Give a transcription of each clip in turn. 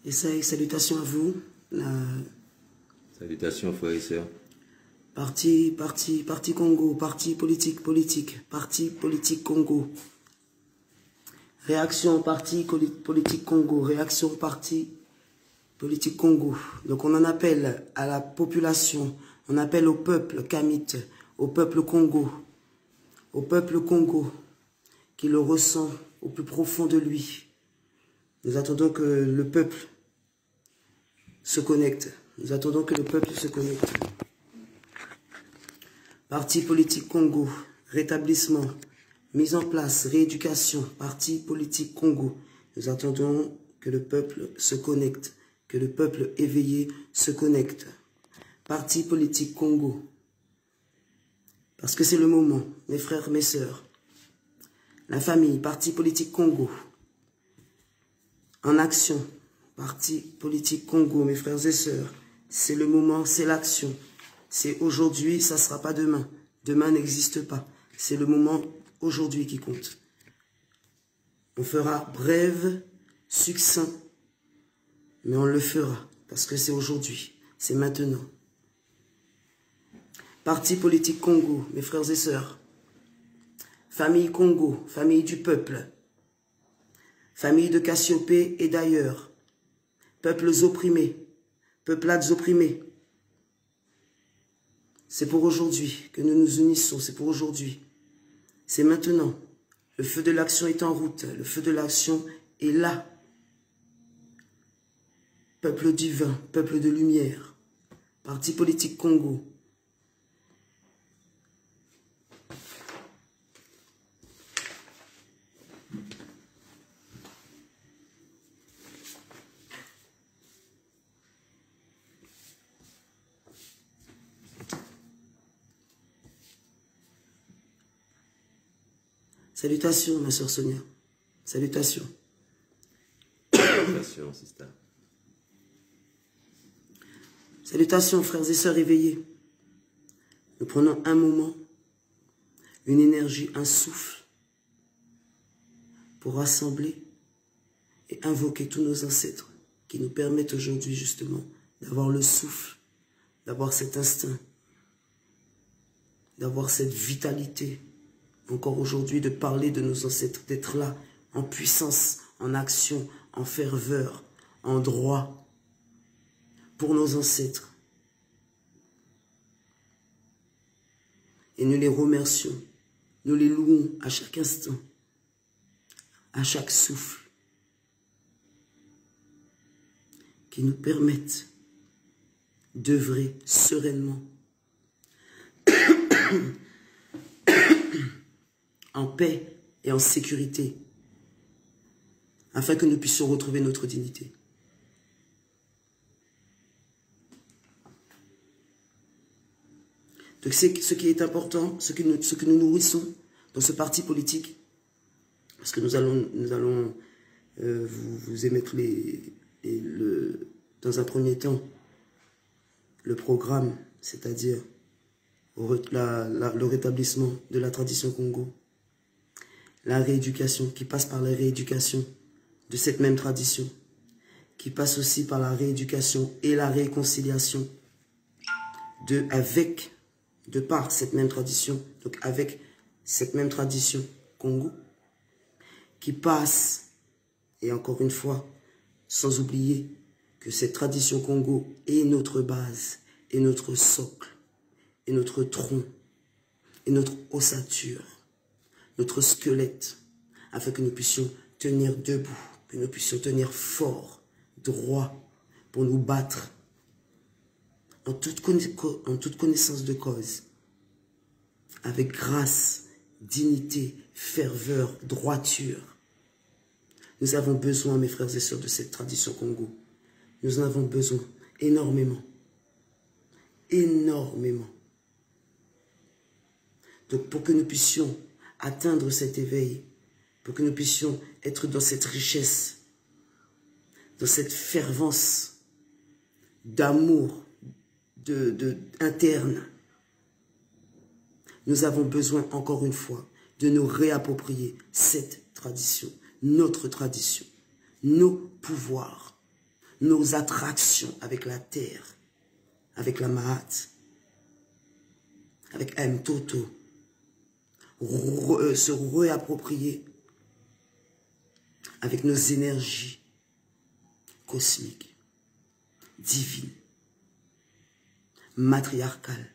Et salutations à vous. Salutations frères et sœurs. Parti Congo, parti politique Congo. Réaction parti politique Congo, réaction parti politique Congo. Donc on en appelle à la population, on appelle au peuple kamite, au peuple Congo qui le ressent au plus profond de lui. Nous attendons que le peuple se connecte. Nous attendons que le peuple se connecte. Parti politique Congo, rétablissement, mise en place, rééducation, parti politique Congo. Nous attendons que le peuple se connecte, que le peuple éveillé se connecte. Parti politique Congo. Parce que c'est le moment, mes frères, mes sœurs. La famille, parti politique Congo. En action, parti politique Congo, mes frères et sœurs. C'est le moment, c'est l'action. C'est aujourd'hui, ça ne sera pas demain. Demain n'existe pas. C'est le moment aujourd'hui qui compte. On fera bref, succinct, mais on le fera parce que c'est aujourd'hui, c'est maintenant. Parti politique Congo, mes frères et sœurs. Famille Congo, famille du peuple. Famille de Cassiopée et d'ailleurs. Peuples opprimés, peuplades opprimées. C'est pour aujourd'hui que nous nous unissons, c'est pour aujourd'hui. C'est maintenant. Le feu de l'action est en route, le feu de l'action est là. Peuple divin, peuple de lumière. Parti politique Congo. Salutations, ma sœur Sonia. Salutations. Salutations, sister. Salutations, frères et sœurs éveillés. Nous prenons un moment, une énergie, un souffle pour rassembler et invoquer tous nos ancêtres qui nous permettent aujourd'hui justement d'avoir le souffle, d'avoir cet instinct, d'avoir cette vitalité. Encore aujourd'hui, de parler de nos ancêtres, d'être là, en puissance, en action, en ferveur, en droit, pour nos ancêtres. Et nous les remercions, nous les louons à chaque instant, à chaque souffle, qui nous permettent d'œuvrer sereinement, en paix et en sécurité, afin que nous puissions retrouver notre dignité. Donc c'est ce qui est important, ce que nous nourrissons dans ce parti politique, parce que nous allons vous émettre dans un premier temps le programme, c'est-à-dire le rétablissement de la tradition Congo, la rééducation, qui passe par la rééducation de cette même tradition, qui passe aussi par la rééducation et la réconciliation de par cette même tradition, donc avec cette même tradition Congo, qui passe, et encore une fois, sans oublier que cette tradition Congo est notre base, est notre socle, est notre tronc, est notre ossature, notre squelette, afin que nous puissions tenir debout, que nous puissions tenir fort, droit, pour nous battre en toute connaissance de cause, avec grâce, dignité, ferveur, droiture. Nous avons besoin, mes frères et sœurs, de cette tradition Congo. Nous en avons besoin énormément. Énormément. Donc pour que nous puissions atteindre cet éveil, pour que nous puissions être dans cette richesse, dans cette fervence d'amour interne, nous avons besoin, encore une fois, de nous réapproprier cette tradition, notre tradition, nos pouvoirs, nos attractions avec la terre, avec la Mahat, avec M. Toto, se réapproprier avec nos énergies cosmiques, divines, matriarcales.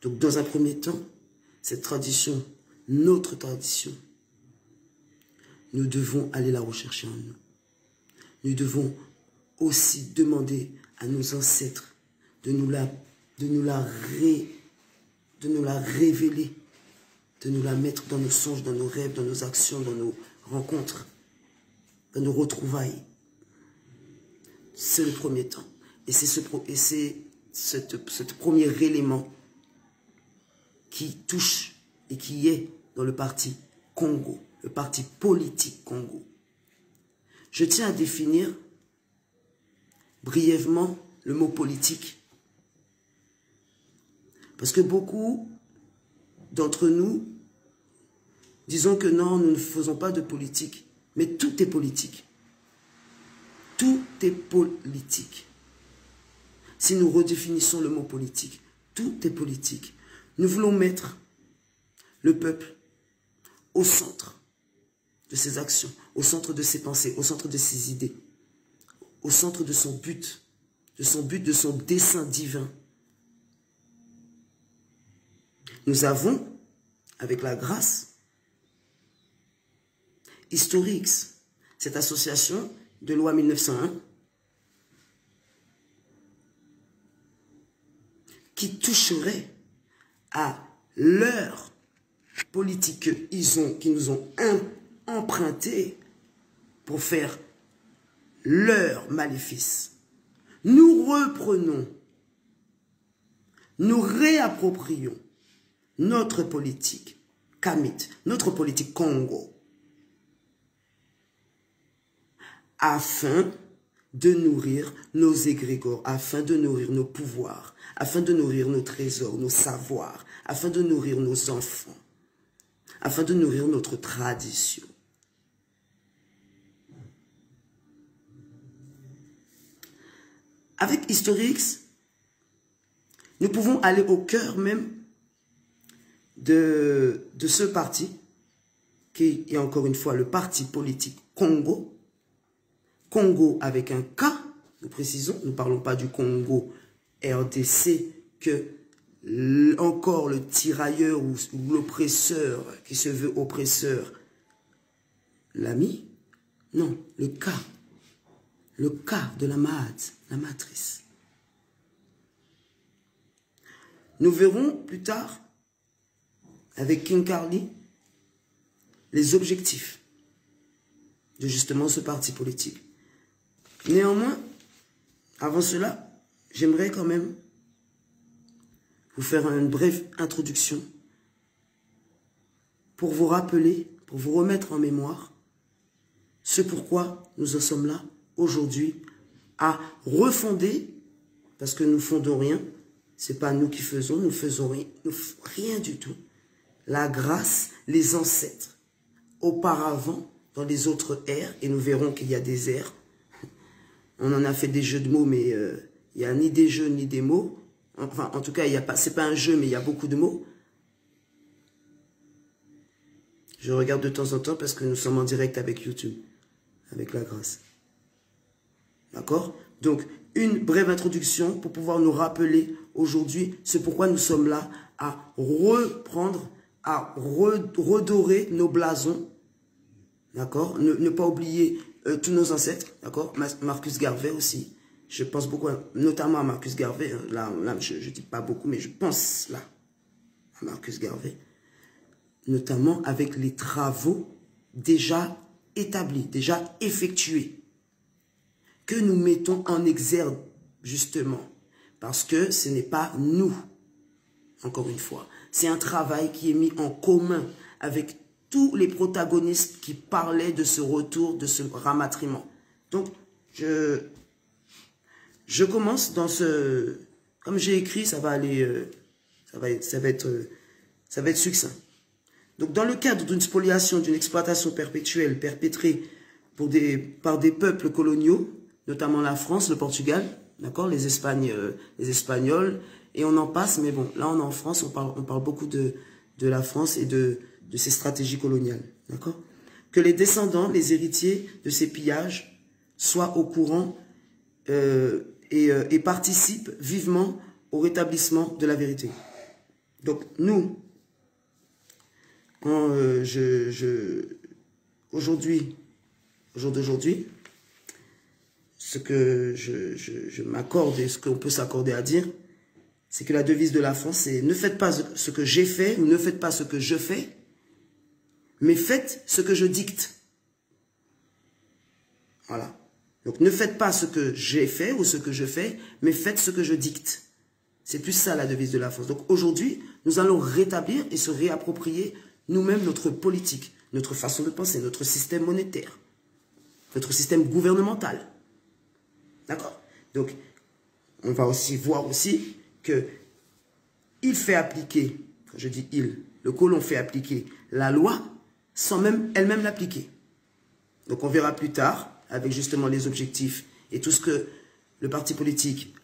Donc dans un premier temps, cette tradition, notre tradition, nous devons aller la rechercher en nous. Nous devons aussi demander à nos ancêtres de nous la révéler, de nous la mettre dans nos songes, dans nos rêves, dans nos actions, dans nos rencontres, dans nos retrouvailles. C'est le premier temps. Et c'est ce premier élément qui touche et qui est dans le parti Congo, le parti politique Congo. Je tiens à définir brièvement le mot politique. Parce que beaucoup d'entre nous, disons que non, nous ne faisons pas de politique. Mais tout est politique. Tout est politique. Si nous redéfinissons le mot politique, tout est politique. Nous voulons mettre le peuple au centre de ses actions, au centre de ses pensées, au centre de ses idées, au centre de son but, de son dessein divin. Nous avons, avec la grâce, Historix, cette association de loi 1901, qui toucherait à leur politique qu'ils nous ont emprunté pour faire leur maléfice. Nous reprenons, nous réapproprions notre politique Kamit, notre politique Congo, afin de nourrir nos égrégores, afin de nourrir nos pouvoirs, afin de nourrir nos trésors, nos savoirs, afin de nourrir nos enfants, afin de nourrir notre tradition. Avec Historix, nous pouvons aller au cœur même de ce parti, qui est encore une fois le parti politique Congo. Congo avec un K, nous précisons, nous ne parlons pas du Congo RDC, que encore le tirailleur ou l'oppresseur qui se veut oppresseur l'a mis. Non, le K de la Mahat, la matrice. Nous verrons plus tard, avec King Carly, les objectifs de justement ce parti politique. Néanmoins, avant cela, j'aimerais quand même vous faire une brève introduction pour vous rappeler, pour vous remettre en mémoire ce pourquoi nous en sommes là aujourd'hui à refonder, parce que nous ne fondons rien, ce n'est pas nous qui faisons, nous faisons rien du tout. La grâce, les ancêtres, auparavant, dans les autres ères, et nous verrons qu'il y a des ères, on en a fait des jeux de mots, mais il n'y a ni des jeux ni des mots. Enfin, en tout cas, ce n'est pas un jeu, mais il y a beaucoup de mots. Je regarde de temps en temps parce que nous sommes en direct avec YouTube, avec la grâce. D'accord? Donc, une brève introduction pour pouvoir nous rappeler aujourd'hui ce pourquoi nous sommes là à reprendre, à redorer nos blasons. D'accord? Ne pas oublier tous nos ancêtres. D'accord? Marcus Garvey aussi. Je pense beaucoup, notamment à Marcus Garvey. Là je ne dis pas beaucoup, mais je pense là à Marcus Garvey. Notamment avec les travaux déjà établis, déjà effectués, que nous mettons en exergue, justement, parce que ce n'est pas nous, encore une fois. C'est un travail qui est mis en commun avec tous les protagonistes qui parlaient de ce retour, de ce ramatriement. Donc, je commence dans ce... Comme j'ai écrit, ça va aller... ça va être succinct. Donc, dans le cadre d'une spoliation, d'une exploitation perpétuelle perpétrée par des peuples coloniaux, notamment la France, le Portugal, d'accord, les Espagnols, et on en passe, mais bon, là on est en France, on parle beaucoup de la France et de ses stratégies coloniales, d'accord. Que les descendants, les héritiers de ces pillages soient au courant et participent vivement au rétablissement de la vérité. Donc nous, quand aujourd'hui, au jour d'aujourd'hui, ce que je m'accorde et ce qu'on peut s'accorder à dire, c'est que la devise de la France, c'est ne faites pas ce que j'ai fait ou ne faites pas ce que je fais, mais faites ce que je dicte. Voilà. Donc ne faites pas ce que j'ai fait ou ce que je fais, mais faites ce que je dicte. C'est plus ça la devise de la France. Donc aujourd'hui, nous allons rétablir et se réapproprier nous-mêmes notre politique, notre façon de penser, notre système monétaire, notre système gouvernemental. D'accord? Donc, on va aussi voir aussi que il fait appliquer, quand je dis il, le colon fait appliquer la loi sans même elle-même l'appliquer. Donc on verra plus tard, avec justement les objectifs et tout ce que le parti politique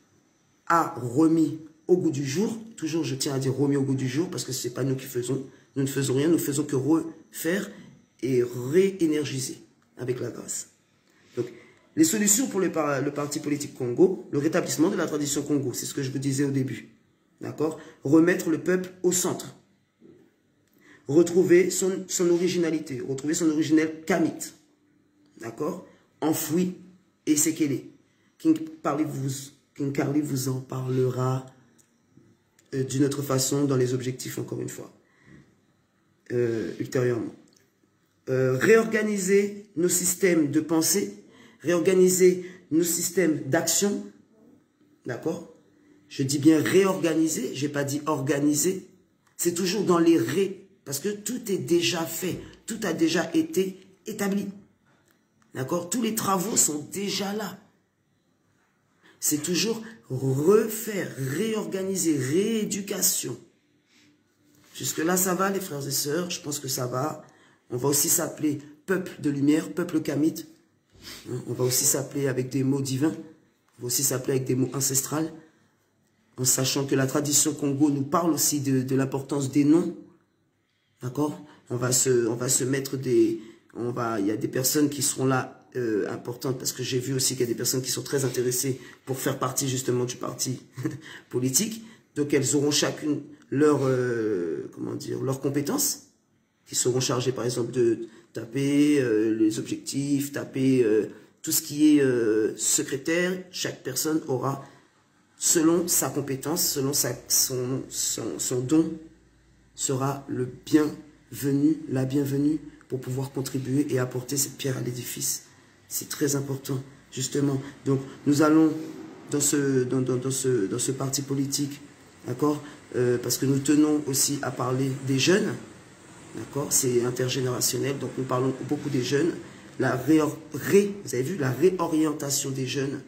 a remis au goût du jour. Toujours, je tiens à dire remis au goût du jour, parce que ce n'est pas nous qui faisons. Nous ne faisons rien, nous ne faisons que refaire et réénergiser avec la grâce. Donc, les solutions pour le parti politique Congo, le rétablissement de la tradition Congo, c'est ce que je vous disais au début. D'accord? Remettre le peuple au centre. Retrouver son originalité, retrouver son originel kamite. D'accord? Enfoui et séquelé. King Carly vous en parlera d'une autre façon dans les objectifs, encore une fois, ultérieurement. Réorganiser nos systèmes de pensée, réorganiser nos systèmes d'action, d'accord? Je dis bien réorganiser, je n'ai pas dit organiser. C'est toujours dans les parce que tout est déjà fait, tout a déjà été établi. D'accord? Tous les travaux sont déjà là. C'est toujours refaire, réorganiser, rééducation. Jusque-là, ça va, les frères et sœurs, je pense que ça va. On va aussi s'appeler peuple de lumière, peuple kamite. On va aussi s'appeler avec des mots divins. On va aussi s'appeler avec des mots ancestrales. En sachant que la tradition Congo nous parle aussi de l'importance des noms. D'accord? On va se mettre des... il y a des personnes qui seront là importantes, parce que j'ai vu aussi qu'il y a des personnes qui sont très intéressées pour faire partie justement du parti politique. Donc elles auront chacune leurs compétences, qui seront chargées par exemple de taper les objectifs, taper tout ce qui est secrétaire. Chaque personne aura, selon sa compétence, selon son don, sera le bienvenu, la bienvenue pour pouvoir contribuer et apporter cette pierre à l'édifice. C'est très important, justement. Donc, nous allons dans ce parti politique, d'accord, parce que nous tenons aussi à parler des jeunes, d'accord, c'est intergénérationnel, donc nous parlons beaucoup des jeunes, vous avez vu, la réorientation des jeunes,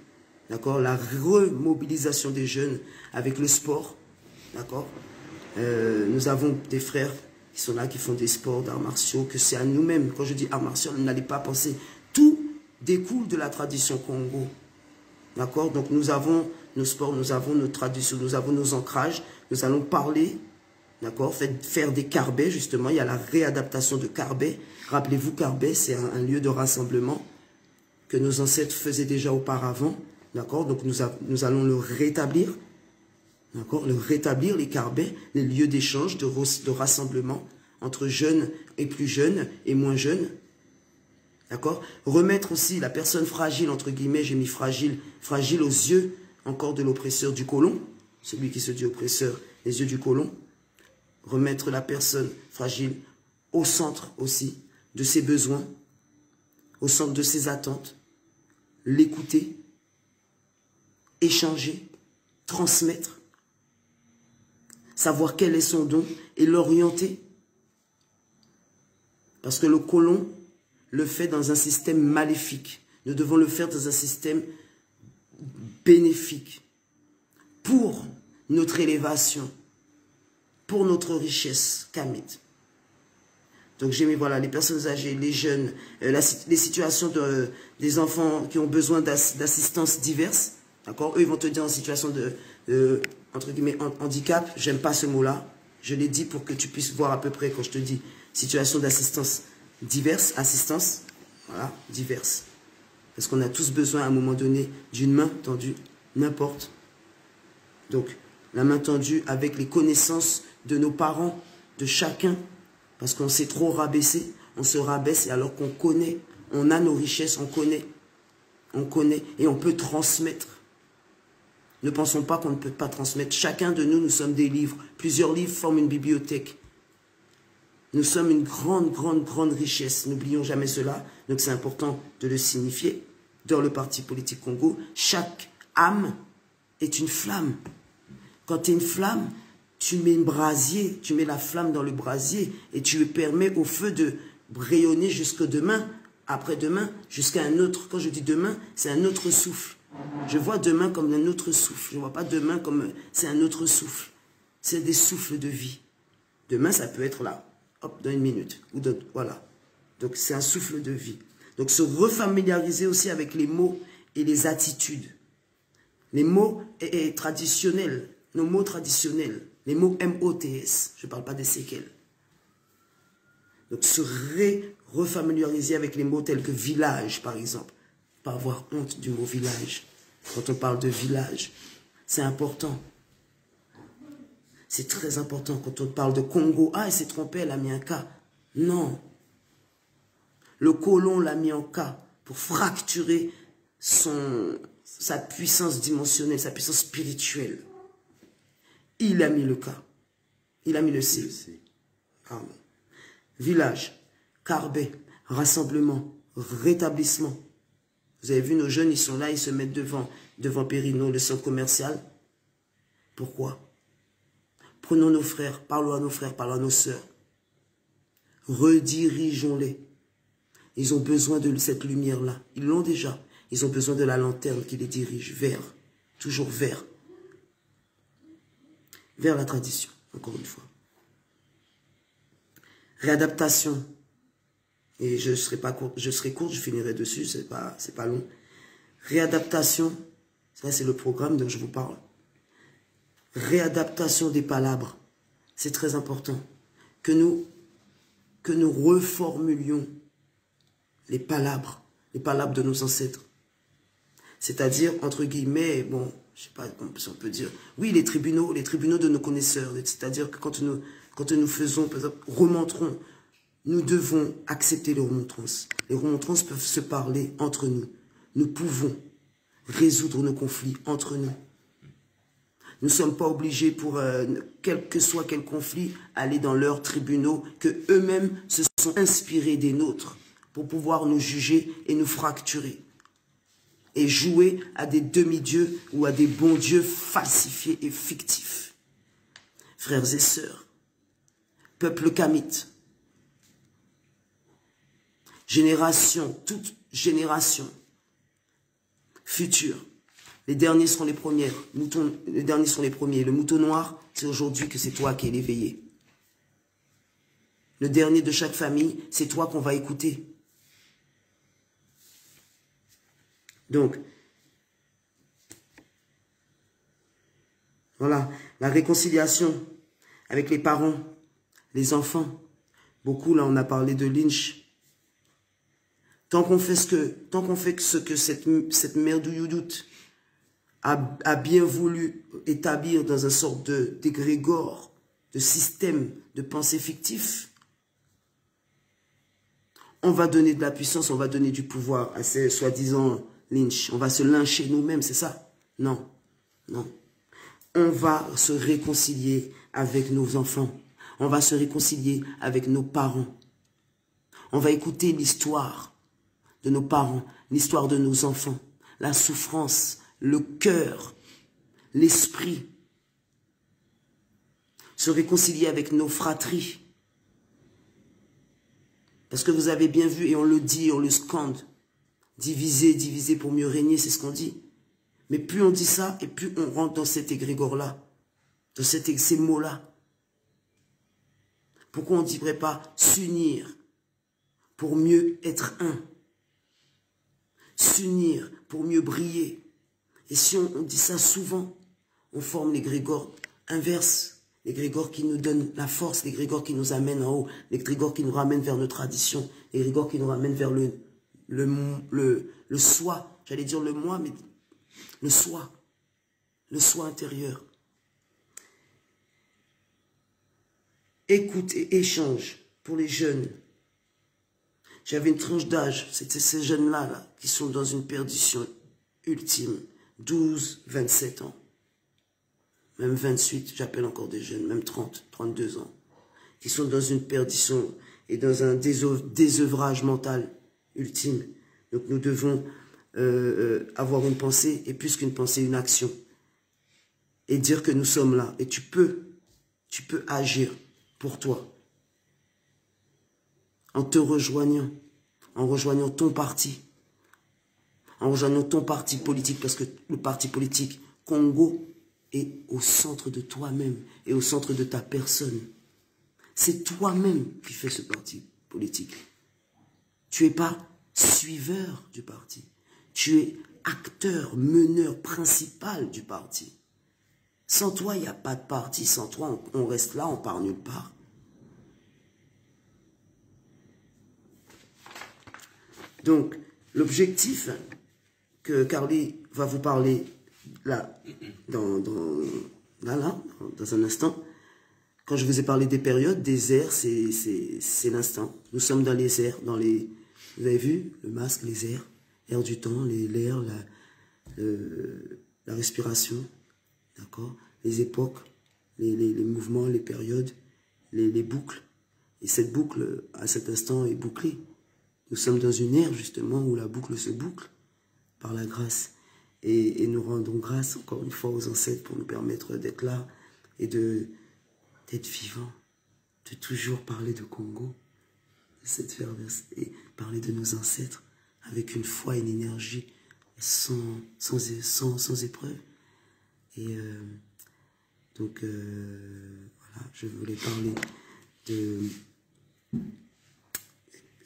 d'accord, la remobilisation des jeunes avec le sport, d'accord. Nous avons des frères qui sont là, qui font des sports, d'arts martiaux, que c'est à nous-mêmes. Quand je dis arts martiaux, n'allez pas penser. Tout découle de la tradition Congo. D'accord? Donc nous avons nos sports, nous avons nos traditions, nous avons nos ancrages. Nous allons parler, d'accord? Faire des carbets, justement. Il y a la réadaptation de Carbet. Rappelez-vous, Carbet, c'est un lieu de rassemblement que nos ancêtres faisaient déjà auparavant. D'accord? Donc nous allons le rétablir. D'accord, le rétablir, les carbets, les lieux d'échange, de rassemblement entre jeunes et plus jeunes et moins jeunes. D'accord, remettre aussi la personne fragile, entre guillemets, j'ai mis fragile, fragile aux yeux encore de l'oppresseur du colon, celui qui se dit oppresseur, les yeux du colon. Remettre la personne fragile au centre aussi de ses besoins, au centre de ses attentes, l'écouter, échanger, transmettre. Savoir quel est son don et l'orienter. Parce que le colon le fait dans un système maléfique. Nous devons le faire dans un système bénéfique. Pour notre élévation, pour notre richesse kamite. Donc j'ai mis, voilà, les personnes âgées, les jeunes, les situations des enfants qui ont besoin d'assistance diverses. D'accord? Eux, ils vont te dire en situation entre guillemets, handicap. J'aime pas ce mot-là. Je l'ai dit pour que tu puisses voir à peu près quand je te dis situation d'assistance diverse, assistance, voilà, diverse. Parce qu'on a tous besoin à un moment donné d'une main tendue, n'importe. Donc, la main tendue avec les connaissances de nos parents, de chacun. Parce qu'on s'est trop rabaissé, on se rabaisse alors qu'on connaît, on a nos richesses, on connaît et on peut transmettre. Ne pensons pas qu'on ne peut pas transmettre. Chacun de nous, nous sommes des livres. Plusieurs livres forment une bibliothèque. Nous sommes une grande, grande, grande richesse. N'oublions jamais cela. Donc c'est important de le signifier. Dans le parti politique Congo, chaque âme est une flamme. Quand tu es une flamme, tu mets un brasier, tu mets la flamme dans le brasier et tu permets au feu de rayonner jusque demain, après-demain, jusqu'à un autre. Quand je dis demain, c'est un autre souffle. Je vois demain comme un autre souffle. Je ne vois pas demain comme c'est un autre souffle. C'est des souffles de vie. Demain, ça peut être là, hop, dans une minute. Ou dans, voilà. Donc, c'est un souffle de vie. Donc, se refamiliariser aussi avec les mots et les attitudes. Les mots traditionnels, nos mots traditionnels, les mots M-O-T-S. Je ne parle pas des séquelles. Donc, se refamiliariser avec les mots tels que village, par exemple. Pas avoir honte du mot village. Quand on parle de village, c'est important. C'est très important quand on parle de Congo. Ah, elle s'est trompée, elle a mis un K. Non. Le colon l'a mis en K pour fracturer sa puissance dimensionnelle, sa puissance spirituelle. Il a mis le K. Il a mis le C. Pardon. Village, Carbet, rassemblement, rétablissement. Vous avez vu, nos jeunes, ils sont là, ils se mettent devant Périno, le centre commercial. Pourquoi? Prenons nos frères, parlons à nos frères, parlons à nos sœurs. Redirigeons-les. Ils ont besoin de cette lumière-là. Ils l'ont déjà. Ils ont besoin de la lanterne qui les dirige vers, toujours vers la tradition, encore une fois. Réadaptation. Et je serai court, je finirai dessus, c'est pas long. Réadaptation, ça c'est le programme dont je vous parle. Réadaptation des palabres, c'est très important. Que nous reformulions les palabres de nos ancêtres. C'est-à-dire, entre guillemets, bon, je sais pas si on peut dire, oui, les tribunaux de nos connaisseurs. C'est-à-dire que quand nous faisons, par exemple, remonterons, nous devons accepter les remontrances. Les remontrances peuvent se parler entre nous. Nous pouvons résoudre nos conflits entre nous. Nous ne sommes pas obligés pour, quel que soit quel conflit, aller dans leurs tribunaux, que eux-mêmes se sont inspirés des nôtres pour pouvoir nous juger et nous fracturer. Et jouer à des demi-dieux ou à des bons dieux falsifiés et fictifs. Frères et sœurs, peuple kamite, génération, toute génération future, les derniers seront les premières, les derniers sont les premiers. Le mouton noir, c'est aujourd'hui que c'est toi qui es l'éveillé. Le dernier de chaque famille, c'est toi qu'on va écouter. Donc, voilà, la réconciliation avec les parents, les enfants. Beaucoup, là, on a parlé de Lynch. Tant qu'on fait ce que cette mère d'Ouyoudou a bien voulu établir dans une sorte d'égrégore, de système de pensée fictif, on va donner de la puissance, on va donner du pouvoir à ces soi-disant lynch. On va se lyncher nous-mêmes, c'est ça? Non, non. On va se réconcilier avec nos enfants. On va se réconcilier avec nos parents. On va écouter l'histoire de nos parents, l'histoire de nos enfants, la souffrance, le cœur, l'esprit. Se réconcilier avec nos fratries. Parce que vous avez bien vu, et on le dit, on le scande, diviser, diviser pour mieux régner, c'est ce qu'on dit. Mais plus on dit ça, et plus on rentre dans cet égrégore-là, dans ces mots-là. Pourquoi on ne dirait pas s'unir pour mieux être un? S'unir pour mieux briller. Et si on dit ça souvent, on forme l'égrégore inverse, l'égrégore qui nous donne la force, l'égrégore qui nous amène en haut, l'égrégore qui nous ramène vers nos traditions, l'égrégore qui nous ramène vers le soi. J'allais dire le moi, mais le soi intérieur. Écoute et échange pour les jeunes. J'avais une tranche d'âge, c'était ces jeunes-là là, qui sont dans une perdition ultime, 12, 27 ans, même 28, j'appelle encore des jeunes, même 30, 32 ans, qui sont dans une perdition et dans un désœuvrage mental ultime. Donc nous devons avoir une pensée, et plus qu'une pensée, une action. Et dire que nous sommes là. Et tu peux agir pour toi. En te rejoignant, en rejoignant ton parti, en rejoignant ton parti politique, parce que le parti politique Congo est au centre de toi-même et au centre de ta personne. C'est toi-même qui fais ce parti politique. Tu n'es pas suiveur du parti. Tu es acteur, meneur principal du parti. Sans toi, il n'y a pas de parti. Sans toi, on reste là, on part nulle part. Donc, l'objectif que Carly va vous parler là, dans un instant, quand je vous ai parlé des périodes, des airs, c'est l'instant. Nous sommes dans les airs, vous avez vu, le masque, les airs, air du temps, l'air, la respiration, d'accord, les époques, les mouvements, les périodes, les boucles. Et cette boucle, à cet instant, est bouclée. Nous sommes dans une ère, justement, où la boucle se boucle par la grâce. Et nous rendons grâce, encore une fois, aux ancêtres pour nous permettre d'être là et d'être vivants, de toujours parler de Congo, de cette fervence, et parler de nos ancêtres avec une foi et une énergie sans épreuve. Et donc, voilà, je voulais parler de...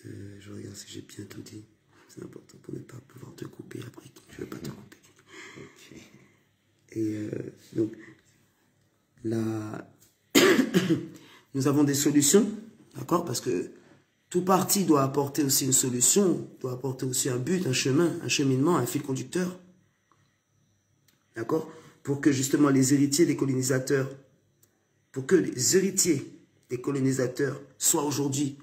je regarde si j'ai bien tout dit. C'est important pour ne pas pouvoir te couper après. Je ne veux pas te couper. Okay. Et donc, là, nous avons des solutions, d'accord? Parce que tout parti doit apporter aussi une solution, doit apporter aussi un but, un chemin, un cheminement, un fil conducteur. D'accord? Pour que justement les héritiers des colonisateurs, soient aujourd'hui,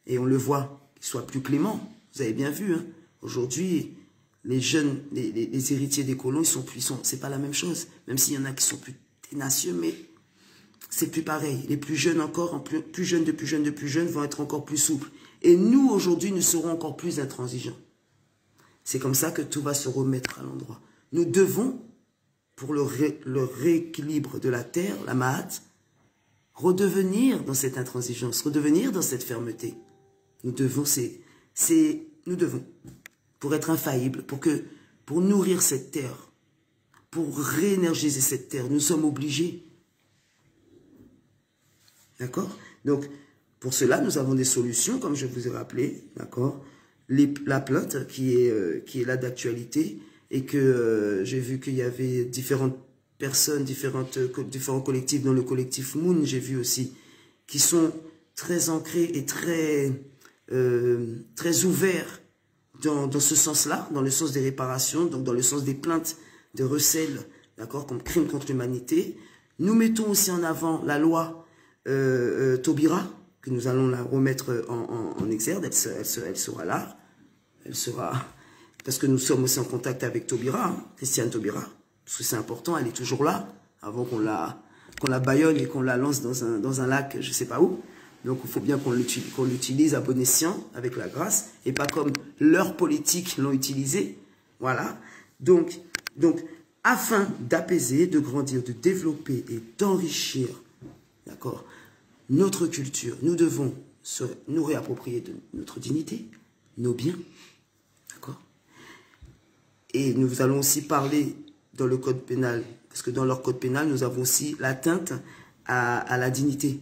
et on le voit, qu'ils soient plus cléments. Vous avez bien vu, hein? Aujourd'hui, les jeunes, les héritiers des colons, c'est pas la même chose. Même s'il y en a qui sont plus ténacieux, mais c'est plus pareil. Les plus jeunes encore, plus jeunes, vont être encore plus souples. Et nous, aujourd'hui, nous serons encore plus intransigeants. C'est comme ça que tout va se remettre à l'endroit. Nous devons, pour le rééquilibre de la terre, la Mahat, redevenir dans cette intransigeance, redevenir dans cette fermeté. Nous devons, nous devons, pour être infaillibles, pour nourrir cette terre, pour réénergiser cette terre, nous sommes obligés. D'accord? Donc, pour cela, nous avons des solutions, comme je vous ai rappelé, d'accord? La plainte qui est là d'actualité, et que j'ai vu qu'il y avait différentes personnes, différents collectifs, dans le collectif Moon, j'ai vu aussi, qui sont très ancrés et très ouverts dans ce sens-là, dans le sens des réparations, donc dans le sens des plaintes de recel, d'accord, comme crime contre l'humanité. Nous mettons aussi en avant la loi Taubira, que nous allons la remettre en exergue. Elle sera là, parce que nous sommes aussi en contact avec Taubira, hein, Christiane Taubira, parce que c'est important, elle est toujours là, avant qu'on la bâillonne et qu'on la lance dans un lac, je ne sais pas où. Donc il faut bien qu'on l'utilise à bon escient, avec la grâce, et pas comme leurs politiques l'ont utilisé. Voilà. Donc afin d'apaiser, de grandir, de développer et d'enrichir, d'accord, notre culture, nous devons nous réapproprier de notre dignité, nos biens, d'accord. Et nous allons aussi parler dans le code pénal, parce que dans leur code pénal, nous avons aussi l'atteinte à la dignité,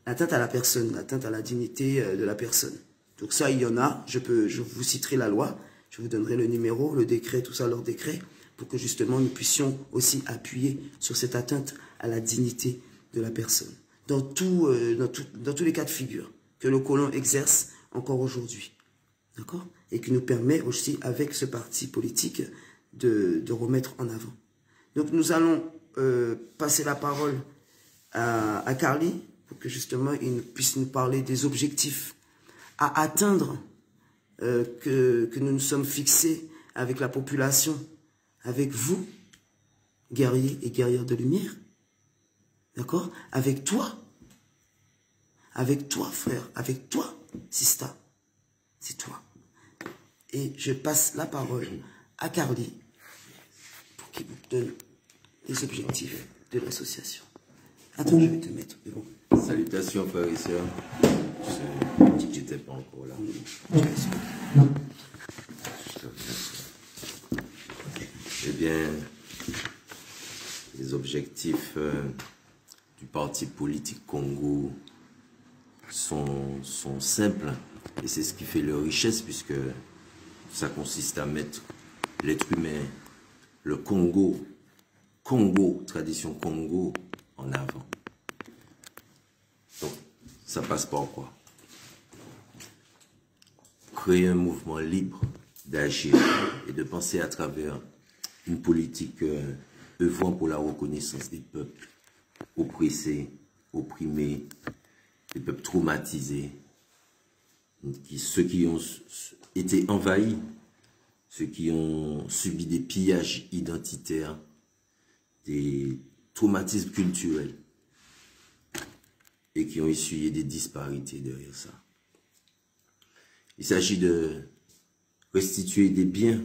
l'atteinte à la personne, l'atteinte à la dignité de la personne. Donc ça, il y en a, je vous citerai la loi, je vous donnerai le numéro, le décret, tout ça, leur décret, pour que justement nous puissions aussi appuyer sur cette atteinte à la dignité de la personne. Dans tous les cas de figure que le colon exerce encore aujourd'hui. D'accord? Et qui nous permet aussi, avec ce parti politique, de remettre en avant. Donc nous allons passer la parole à Carly, pour que justement il puisse nous parler des objectifs à atteindre que nous nous sommes fixés avec la population, avec vous, guerriers et guerrières de lumière. D'accord? Avec toi, frère, avec toi, Sista. C'est toi. Et je passe la parole à Carly pour qu'il vous donne les objectifs de l'association. Attends, je vais te mettre devant. Salutations, frères et sœurs. Je n'étais pas encore là. Eh bien, les objectifs du parti politique Congo sont simples. Et c'est ce qui fait leur richesse, puisque ça consiste à mettre l'être humain, le Congo, tradition Congo, en avant. Donc, ça passe par quoi? Créer un mouvement libre d'agir et de penser à travers une politique œuvrant pour la reconnaissance des peuples oppressés, opprimés, des peuples traumatisés, ceux qui ont été envahis, ceux qui ont subi des pillages identitaires, des traumatismes culturels et qui ont essuyé des disparités derrière ça. Il s'agit de restituer des biens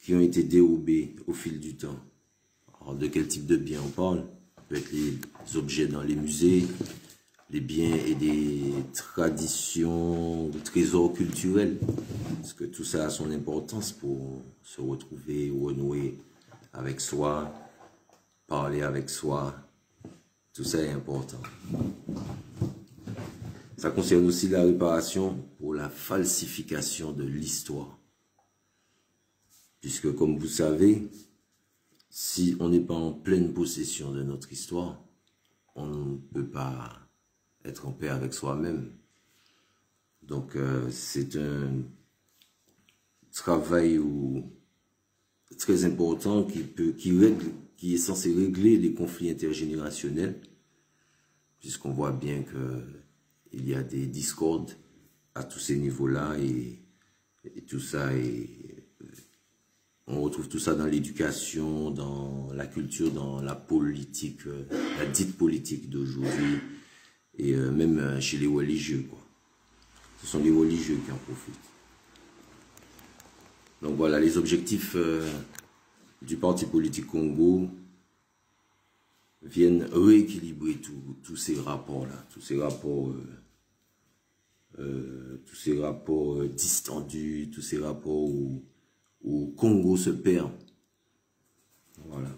qui ont été dérobés au fil du temps. Alors, de quel type de biens on parle? Ça peut être les objets dans les musées, les biens et des traditions, des trésors culturels. Parce que tout ça a son importance pour se retrouver, renouer avec soi, parler avec soi. Tout ça est important. Ça concerne aussi la réparation pour la falsification de l'histoire. Puisque, comme vous savez, si on n'est pas en pleine possession de notre histoire, on ne peut pas être en paix avec soi-même. Donc, c'est un travail très important qui est censé régler les conflits intergénérationnels, puisqu'on voit bien qu'il y a des discordes à tous ces niveaux-là et tout ça, on retrouve tout ça dans l'éducation, dans la culture, dans la politique, la dite politique d'aujourd'hui, et même chez les religieux, quoi. Ce sont les religieux qui en profitent. Donc voilà, les objectifs du Parti politique Congo viennent rééquilibrer tous ces rapports-là, tous ces rapports distendus, tous ces rapports où Congo se perd. Voilà.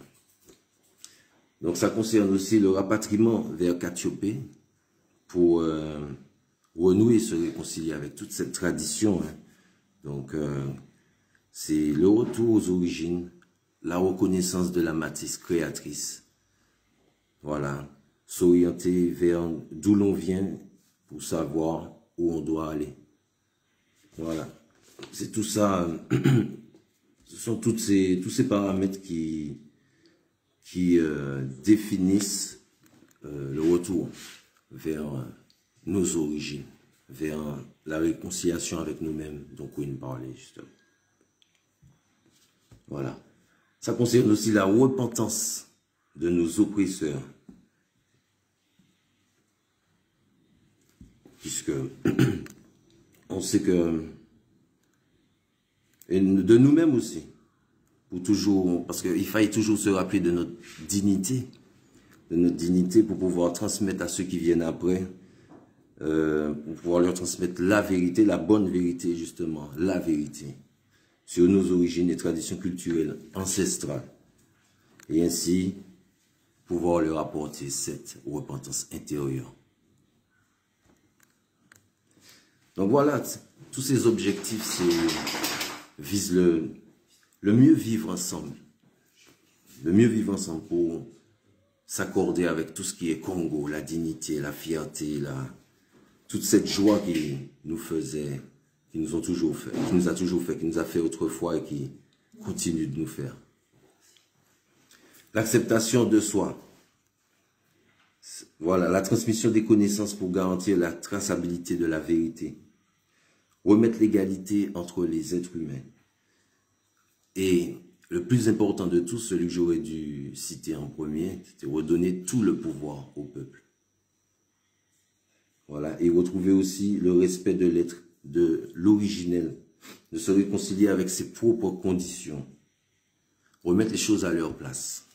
Donc ça concerne aussi le rapatriement vers Katiopé pour renouer et se réconcilier avec toute cette tradition. Hein. Donc c'est le retour aux origines, la reconnaissance de la matrice créatrice. Voilà. S'orienter vers d'où l'on vient pour savoir où on doit aller. Voilà. C'est tout ça. Ce sont tous ces paramètres qui définissent le retour vers nos origines, vers la réconciliation avec nous-mêmes, dont Queen parlait justement. Voilà. Ça concerne aussi la repentance de nos oppresseurs, puisque on sait que, et de nous-mêmes aussi, pour toujours, parce qu'il faille toujours se rappeler de notre dignité pour pouvoir transmettre à ceux qui viennent après, pour pouvoir leur transmettre la vérité, la bonne vérité justement, la vérité sur nos origines et traditions culturelles ancestrales. Et ainsi, pouvoir leur apporter cette repentance intérieure. Donc voilà, tous ces objectifs visent le mieux vivre ensemble. Le mieux vivre ensemble pour s'accorder avec tout ce qui est Congo, la dignité, la fierté, toute cette joie qui nous faisait, qui nous a toujours fait, qui nous a fait autrefois et qui continue de nous faire. L'acceptation de soi. Voilà, la transmission des connaissances pour garantir la traçabilité de la vérité. Remettre l'égalité entre les êtres humains. Et le plus important de tout, celui que j'aurais dû citer en premier, c'était redonner tout le pouvoir au peuple. Voilà, et retrouver aussi le respect de l'être, de l'originel, de se réconcilier avec ses propres conditions. Remettre les choses à leur place.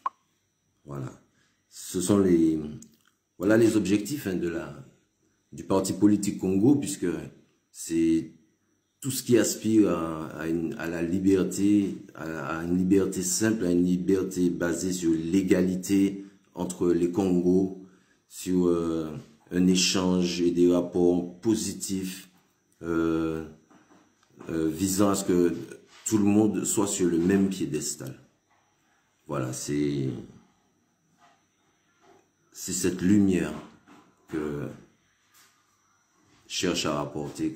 Voilà. Ce sont voilà les objectifs du Parti politique Congo, puisque c'est tout ce qui aspire à la liberté, à une liberté simple, à une liberté basée sur l'égalité entre les Congos, sur un échange et des rapports positifs visant à ce que tout le monde soit sur le même piédestal. Voilà, c'est cette lumière que cherche à rapporter,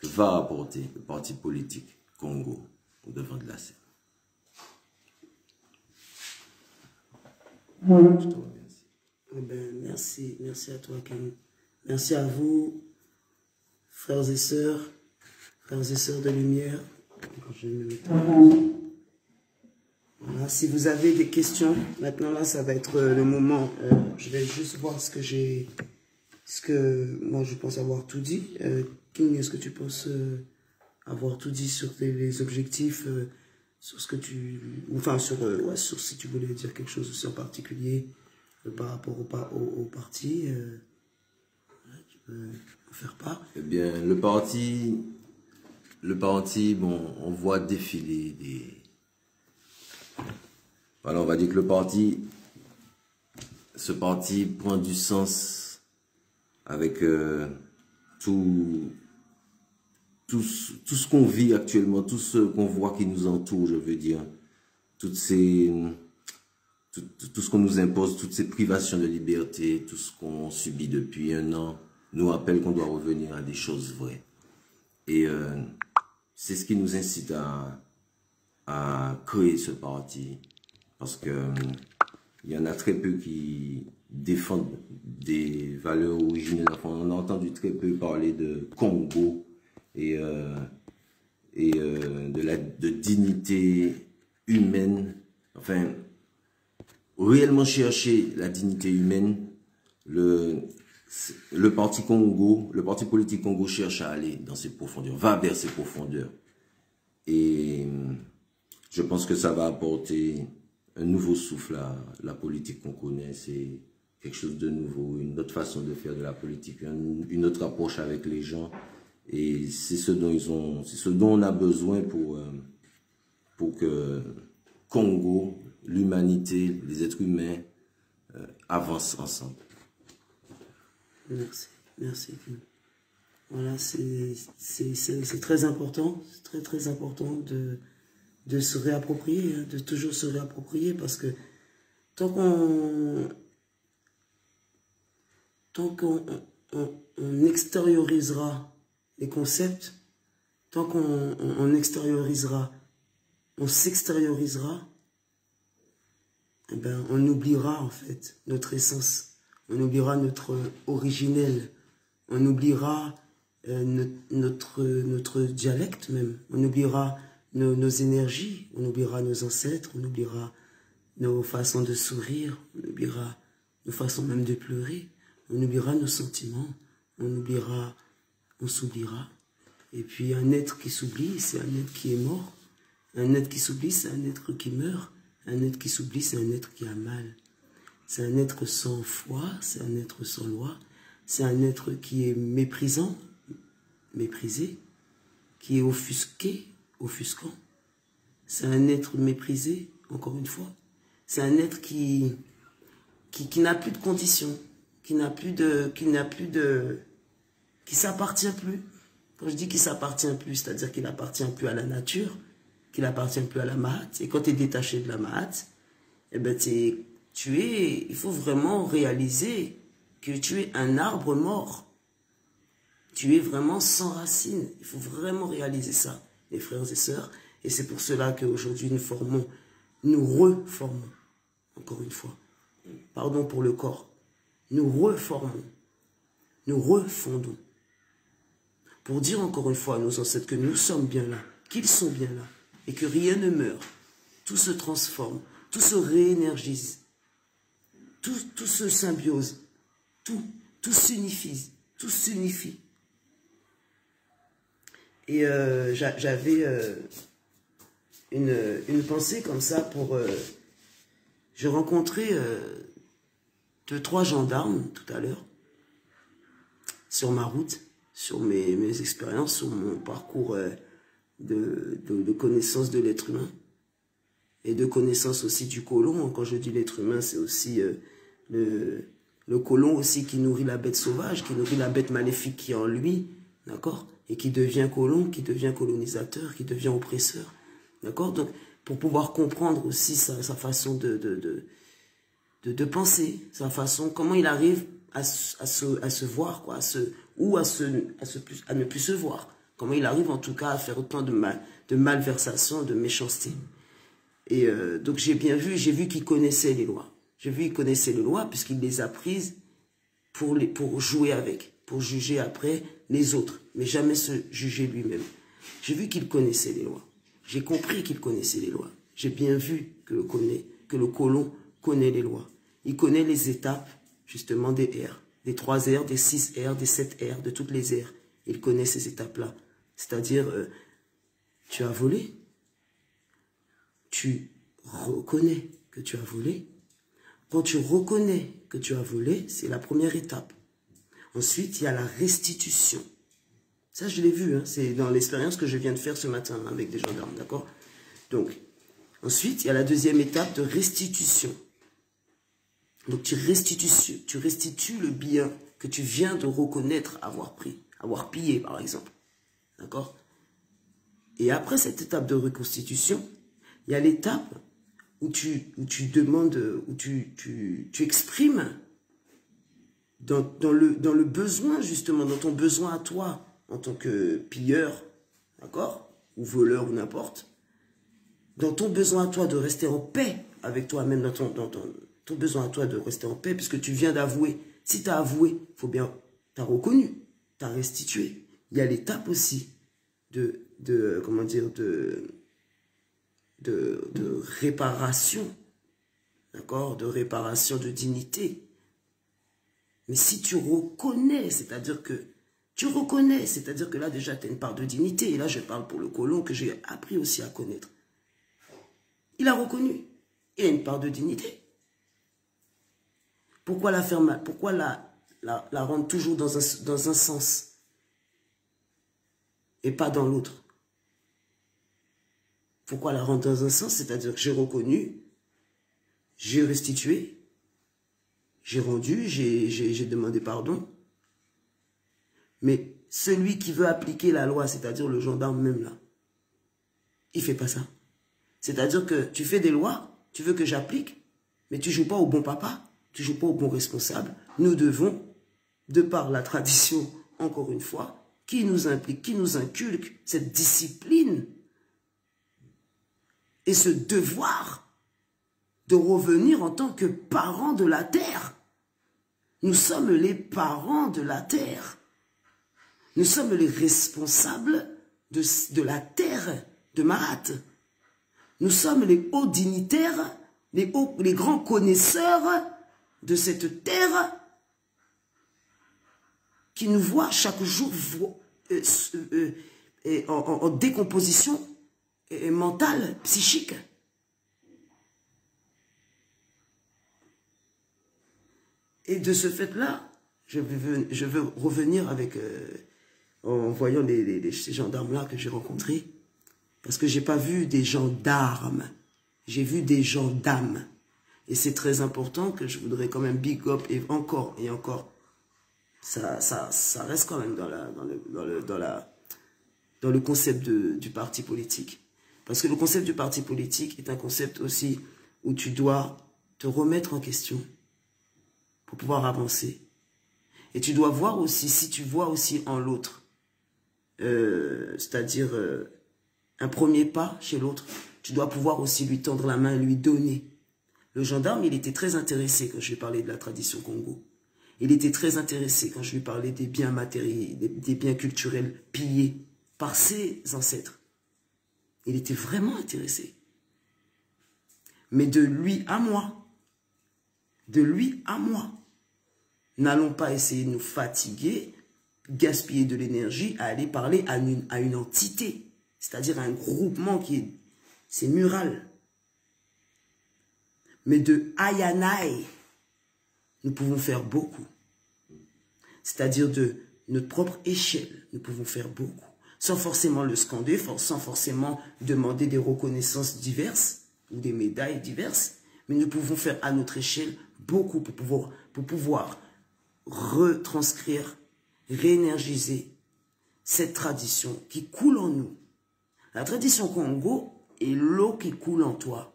va rapporter le parti politique Congo au devant de la scène. Je te remercie. Eh ben, merci à toi, Camille. Merci à vous, frères et sœurs de lumière. Je vais me mettre voilà, si vous avez des questions, maintenant là, ça va être le moment. Je vais juste voir moi je pense avoir tout dit. King, est-ce que tu penses avoir tout dit sur les objectifs, sur ce que enfin sur si tu voulais dire quelque chose aussi en particulier par rapport au parti, tu peux en faire part. Eh bien, le parti, bon, on voit défiler des... Voilà, on va dire que ce parti prend du sens avec tout ce qu'on vit actuellement, tout ce qu'on voit qui nous entoure, je veux dire, tout ce qu'on nous impose, toutes ces privations de liberté, tout ce qu'on subit depuis 1 an, nous rappelle qu'on doit revenir à des choses vraies. Et c'est ce qui nous incite à créer ce parti, parce que il y en a très peu qui défendent des valeurs originelles. Enfin, on a entendu très peu parler de Congo et de dignité humaine. Enfin, réellement chercher la dignité humaine, le parti politique Congo cherche à aller dans ses profondeurs, va vers ses profondeurs. Et je pense que ça va apporter un nouveau souffle à la politique qu'on connaît. C'est quelque chose de nouveau, une autre façon de faire de la politique, une autre approche avec les gens. Et c'est ce dont on a besoin pour que Congo, l'humanité, les êtres humains avancent ensemble. Merci. Voilà, c'est très important, c'est très important de se réapproprier, de toujours se réapproprier, parce que tant qu'on extériorisera les concepts, tant qu'on extériorisera, on s'extériorisera, eh ben, on oubliera en fait notre essence, on oubliera notre originel, on oubliera notre dialecte même, on oubliera nos énergies, on oubliera nos ancêtres, on oubliera nos façons de sourire, on oubliera nos façons même de pleurer, on oubliera nos sentiments, on s'oubliera. Et puis un être qui s'oublie, c'est un être qui est mort. Un être qui s'oublie, c'est un être qui meurt. Un être qui s'oublie, c'est un être qui a mal. C'est un être sans foi, c'est un être sans loi. C'est un être qui est méprisant, méprisé, qui est offusqué, offusquant. C'est un être méprisé, encore une fois. C'est un être qui n'a plus de conditions, qui s'appartient plus. Quand je dis qu'il s'appartient plus, c'est-à-dire qu'il appartient plus à la nature, qu'il appartient plus à la Mahat. Et quand tu es détaché de la Mahat, eh ben il faut vraiment réaliser que tu es un arbre mort. Tu es vraiment sans racines. Il faut vraiment réaliser ça, les frères et sœurs. Et c'est pour cela qu'aujourd'hui nous reformons, encore une fois. Pardon pour le corps. Nous reformons, nous refondons. Pour dire encore une fois à nos ancêtres que nous sommes bien là, qu'ils sont bien là, et que rien ne meurt. Tout se transforme, tout se réénergise, tout se symbiose, tout s'unifie, tout s'unifie. Et j'avais une pensée comme ça pour... j'ai rencontré 2-3 gendarmes tout à l'heure sur ma route, sur mes expériences, sur mon parcours de connaissance de l'être humain et de connaissance aussi du colon. Quand je dis l'être humain, c'est aussi le colon aussi qui nourrit la bête sauvage, qui nourrit la bête maléfique qui est en lui, d'accord? Et qui devient colon, qui devient colonisateur, qui devient oppresseur, d'accord? Donc, pour pouvoir comprendre aussi sa façon de penser, sa façon, comment il arrive à se voir, quoi, à ne plus se voir. Comment il arrive en tout cas à faire autant de malversation, de méchanceté. Et donc j'ai vu qu'il connaissait les lois. J'ai vu qu'il connaissait les lois puisqu'il les a prises pour jouer avec, pour juger après les autres, mais jamais se juger lui-même. J'ai vu qu'il connaissait les lois. J'ai compris qu'il connaissait les lois. J'ai bien vu que le colon connaît les lois. Il connaît les étapes, justement, des R, des 3 R, des 6 R, des 7 R, de toutes les R. Il connaît ces étapes-là. C'est-à-dire, tu as volé, tu reconnais que tu as volé. Quand tu reconnais que tu as volé, c'est la première étape. Ensuite, il y a la restitution. Ça, je l'ai vu, hein, c'est dans l'expérience que je viens de faire ce matin avec des gendarmes, d'accord? Donc, ensuite, il y a la deuxième étape de restitution. Donc, tu restitues le bien que tu viens de reconnaître avoir pris, avoir pillé, par exemple. D'accord? Et après cette étape de reconstitution, il y a l'étape où tu demandes, où tu exprimes dans le besoin, justement, dans ton besoin à toi, en tant que pilleur, d'accord? Ou voleur, ou n'importe. Dans ton besoin à toi de rester en paix avec toi-même, dans ton besoin à toi de rester en paix, puisque tu viens d'avouer. Si tu as avoué, faut bien, tu as reconnu, tu as restitué. Il y a l'étape aussi comment dire, de réparation, d'accord? De réparation de dignité. Mais si tu reconnais, c'est-à-dire que là déjà tu as une part de dignité, et là je parle pour le colon que j'ai appris aussi à connaître. Il a reconnu, il a une part de dignité. Pourquoi la faire mal? Pourquoi la rendre toujours dans un sens et pas dans l'autre? Pourquoi la rendre dans un sens? C'est-à-dire que j'ai reconnu, j'ai restitué, j'ai rendu, j'ai demandé pardon. Mais celui qui veut appliquer la loi, c'est-à-dire le gendarme même là, il ne fait pas ça. C'est-à-dire que tu fais des lois, tu veux que j'applique, mais tu ne joues pas au bon papa, tu ne joues pas au bon responsable. Nous devons, de par la tradition, encore une fois, qui nous implique, qui nous inculque cette discipline et ce devoir de revenir en tant que parents de la terre. Nous sommes les parents de la terre. Nous sommes les responsables de la terre de Mahat. Nous sommes les hauts dignitaires, les grands connaisseurs de cette terre qui nous voient chaque jour en décomposition mentale, psychique. Et de ce fait-là, je veux revenir avec, en voyant ces gendarmes-là que j'ai rencontrés, parce que je n'ai pas vu des gendarmes, j'ai vu des gendarmes. Et c'est très important que je voudrais quand même big up et encore. Ça reste quand même dans le concept du parti politique. Parce que le concept du parti politique est un concept aussi où tu dois te remettre en question pour pouvoir avancer. Et tu dois voir aussi, si tu vois aussi en l'autre, c'est-à-dire un premier pas chez l'autre, tu dois pouvoir aussi lui tendre la main et lui donner. Le gendarme, il était très intéressé quand je lui parlais de la tradition Congo. Il était très intéressé quand je lui parlais des biens matériels, des biens culturels pillés par ses ancêtres. Il était vraiment intéressé. Mais de lui à moi, n'allons pas essayer de nous fatiguer, gaspiller de l'énergie à aller parler à une entité, c'est-à-dire à un groupement c'est mural. Mais de Ayanaï, nous pouvons faire beaucoup. C'est-à-dire de notre propre échelle, nous pouvons faire beaucoup. Sans forcément le scander, sans forcément demander des reconnaissances diverses ou des médailles diverses. Mais nous pouvons faire à notre échelle beaucoup pour pouvoir retranscrire, réénergiser cette tradition qui coule en nous. La tradition Congo est l'eau qui coule en toi.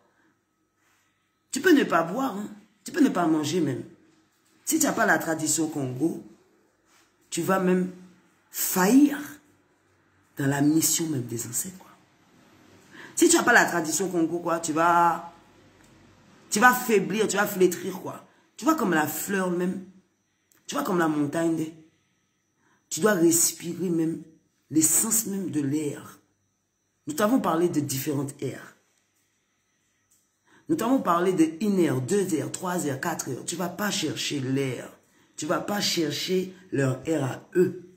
Tu peux ne pas boire, hein? Tu peux ne pas manger même. Si tu n'as pas la tradition Congo, tu vas même faillir dans la mission même des ancêtres. Quoi. Si tu n'as pas la tradition Congo, quoi, tu vas faiblir, tu vas flétrir. Quoi. Tu vois comme la fleur même, tu vois comme la montagne. Tu dois respirer même l'essence même de l'air. Nous t'avons parlé de différentes airs. Nous t'avons parlé de 1 heure, 2 heures, 3 heures, 4 heures. Tu ne vas pas chercher l'air. Tu ne vas pas chercher leur air à eux.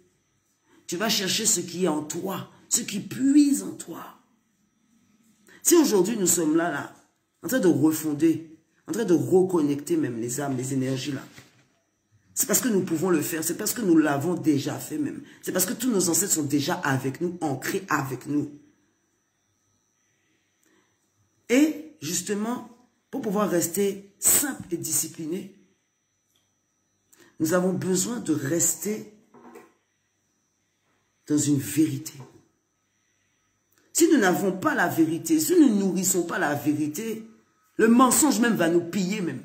Tu vas chercher ce qui est en toi, ce qui puise en toi. Si aujourd'hui nous sommes là, en train de refonder, en train de reconnecter même les âmes, les énergies là, c'est parce que nous pouvons le faire, c'est parce que nous l'avons déjà fait même. C'est parce que tous nos ancêtres sont déjà avec nous, ancrés avec nous. Et justement, pour pouvoir rester simple et discipliné, nous avons besoin de rester dans une vérité. Si nous n'avons pas la vérité, si nous ne nourrissons pas la vérité, le mensonge même va nous piller même.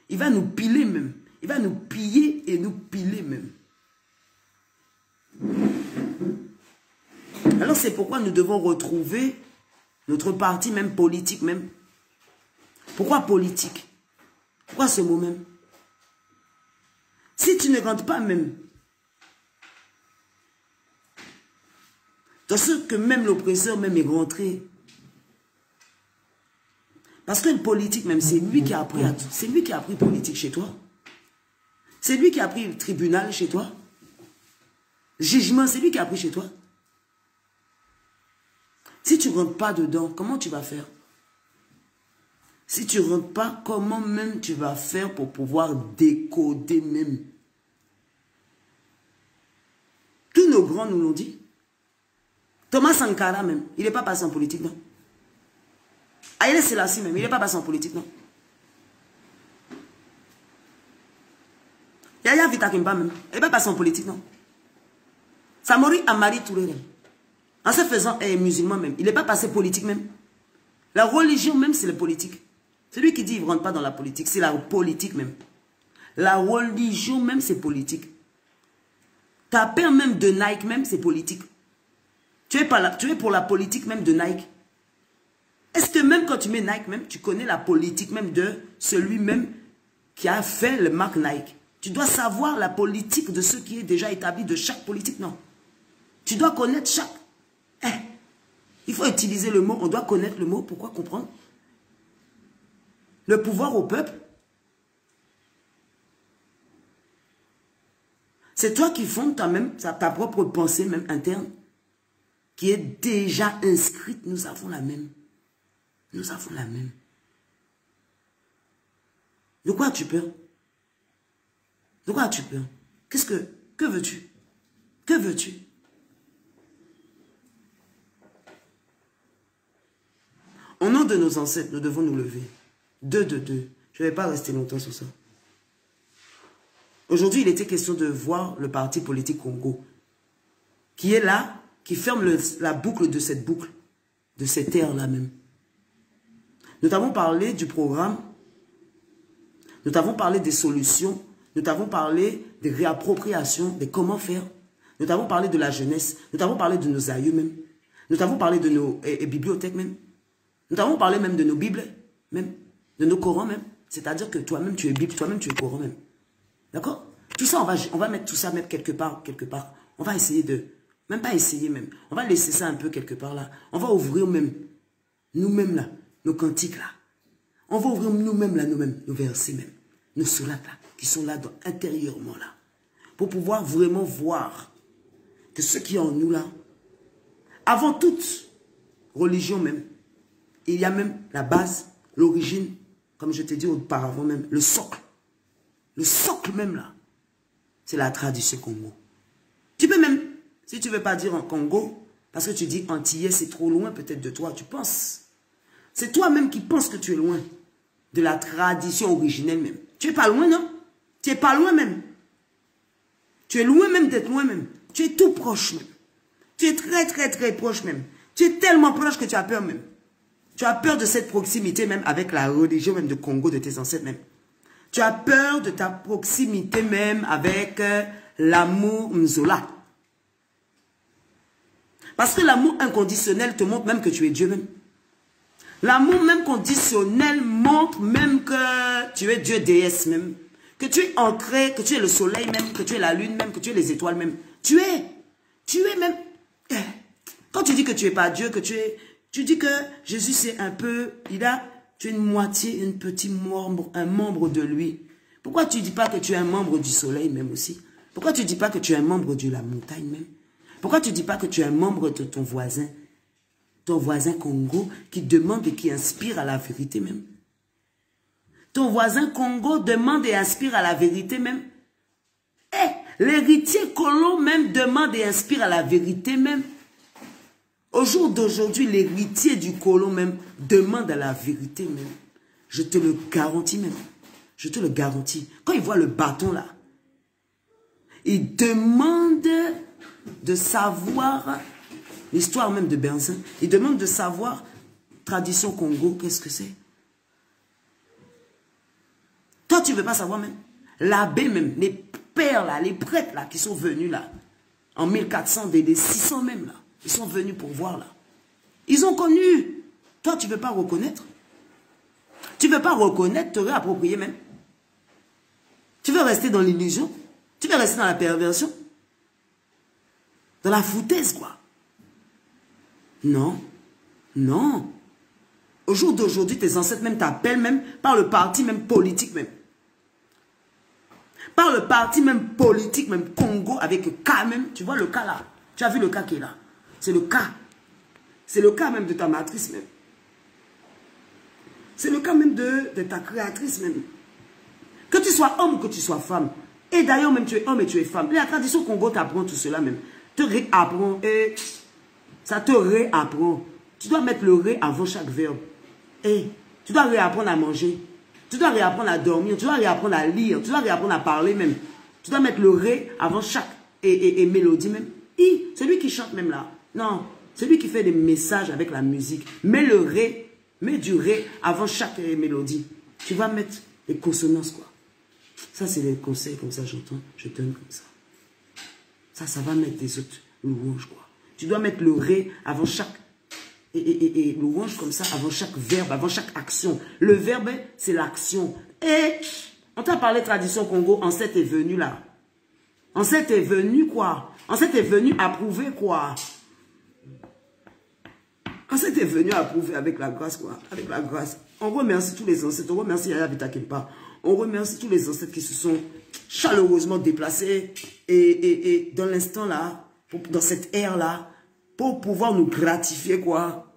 Il va nous piler même. Il va nous piller et nous piler même. Alors c'est pourquoi nous devons retrouver notre parti même politique même. Pourquoi politique? Pourquoi ce mot même? Si tu ne rentres pas même dans ce que même l'oppresseur même est rentré. Parce que le politique même, c'est lui qui a appris à tout. C'est lui qui a appris politique chez toi. C'est lui qui a appris le tribunal chez toi. Jugement, c'est lui qui a appris chez toi. Si tu ne rentres pas dedans, comment tu vas faire? Si tu ne rentres pas, comment même tu vas faire pour pouvoir décoder même? Tous nos grands nous l'ont dit. Thomas Sankara même, il n'est pas passé en politique, non? Haïlé Selassie même, il n'est pas passé en politique, non? Yaya Vitakimba même, il n'est pas passé en politique, non? Samori Amari Touré même, en se faisant musulman même, il n'est pas passé politique même. La religion même, c'est la politique. Celui qui dit qu'il ne rentre pas dans la politique, c'est la politique même. La religion même, c'est politique. Ta paire même de Nike même, c'est politique. Tu es pour la politique même de Nike. Est-ce que même quand tu mets Nike même, tu connais la politique même de celui même qui a fait le marque Nike? Tu dois savoir la politique de ce qui est déjà établi de chaque politique, non? Tu dois connaître chaque... il faut utiliser le mot, on doit connaître le mot, pourquoi comprendre? Le pouvoir au peuple. C'est toi qui fondes ta propre pensée même interne, qui est déjà inscrite. Nous avons la même. Nous avons la même. De quoi as-tu peur? De quoi as-tu peur? Que veux-tu? Que veux-tu? Au nom de nos ancêtres, nous devons nous lever. 2 de 2. Je ne vais pas rester longtemps sur ça. Aujourd'hui, il était question de voir le parti politique Congo, qui est là, qui ferme la boucle de cette boucle, de cette ère-là même. Nous avons parlé du programme, nous avons parlé des solutions, nous avons parlé des réappropriations, de comment faire. Nous avons parlé de la jeunesse, nous avons parlé de nos aïeux même, nous avons parlé de nos bibliothèques même, nous avons parlé même de nos Bibles, même, de nos Corans même. C'est-à-dire que toi-même tu es Bible, toi-même tu es Coran même. D'accord? Tout ça, on va mettre tout ça même quelque part. On va essayer de, même pas essayer même, on va laisser ça un peu quelque part là. On va ouvrir même, nous-mêmes là, nos cantiques là. On va ouvrir nous-mêmes là, nos versets même, nos sourates là, qui sont là intérieurement là. Pour pouvoir vraiment voir que ce qui est en nous là, avant toute religion même, il y a même la base, l'origine, comme je t'ai dit auparavant même, le socle même là, c'est la tradition Congo. Tu peux même, si tu ne veux pas dire en Congo, parce que tu dis antillais, c'est trop loin peut-être de toi, tu penses. C'est toi-même qui penses que tu es loin de la tradition originelle même. Tu n'es pas loin, non? Tu n'es pas loin même. Tu es loin même d'être loin même. Tu es tout proche même. Tu es très très très proche même. Tu es tellement proche que tu as peur même. Tu as peur de cette proximité même avec la religion même de Congo, de tes ancêtres même. Tu as peur de ta proximité même avec l'amour Mzola. Parce que l'amour inconditionnel te montre même que tu es Dieu même. L'amour même conditionnel montre même que tu es Dieu déesse même. Que tu es ancré, que tu es le soleil même, que tu es la lune même, que tu es les étoiles même. Tu es même... Quand tu dis que tu n'es pas Dieu, que tu dis que Jésus c'est un peu... Tu es une moitié, un membre de lui. Pourquoi tu ne dis pas que tu es un membre du soleil même aussi? Pourquoi tu ne dis pas que tu es un membre de la montagne même? Pourquoi tu ne dis pas que tu es un membre de ton voisin Congo qui demande et qui inspire à la vérité même? Ton voisin Congo demande et inspire à la vérité même. L'héritier Kolo même demande et inspire à la vérité même. Au jour d'aujourd'hui, l'héritier du Kolo même demande à la vérité même. Je te le garantis même. Je te le garantis. Quand il voit le bâton là, il demande de savoir l'histoire même de Benzin. Il demande de savoir tradition Congo, qu'est-ce que c'est? Toi, tu ne veux pas savoir même. L'abbé même, les pères là, les prêtres là qui sont venus là, en 1400, des 600 même là. Ils sont venus pour voir là. Ils ont connu. Toi, tu ne veux pas reconnaître. Tu ne veux pas reconnaître, te réapproprier même. Tu veux rester dans l'illusion. Tu veux rester dans la perversion. Dans la foutaise, quoi. Non. Non. Au jour d'aujourd'hui, tes ancêtres même t'appellent même par le parti même politique même. Par le parti même politique, même Congo, avec le cas même. Tu vois le cas là. Tu as vu le cas qui est là. C'est le cas. C'est le cas même de ta matrice même. C'est le cas même de ta créatrice même. Que tu sois homme ou que tu sois femme. Et d'ailleurs même tu es homme et tu es femme. La tradition Congo t'apprend tout cela même. Te réapprend et ça te réapprend. Tu dois mettre le ré avant chaque verbe. Et tu dois réapprendre à manger. Tu dois réapprendre à dormir. Tu dois réapprendre à lire. Tu dois réapprendre à parler même. Tu dois mettre le ré avant chaque mélodie même. Et celui qui chante même là. Non, celui qui fait des messages avec la musique. Mets le ré, mets du ré avant chaque mélodie. Tu vas mettre les consonances quoi. Ça c'est des conseils comme ça j'entends. Je donne comme ça. Ça va mettre des autres louanges quoi. Tu dois mettre le ré avant chaque louange comme ça, avant chaque verbe, avant chaque action. Le verbe, c'est l'action. Et on t'a parlé tradition Congo, ancêtre est venu là. Ancêtre est venu quoi? Ancêtre est venu approuver quoi? Ancêtre est venu approuver avec la grâce quoi? Avec la grâce. On remercie tous les ancêtres, on remercie Yaya Vitakempa. On remercie tous les ancêtres qui se sont chaleureusement déplacés et dans l'instant là, dans cette ère là, pour pouvoir nous gratifier quoi,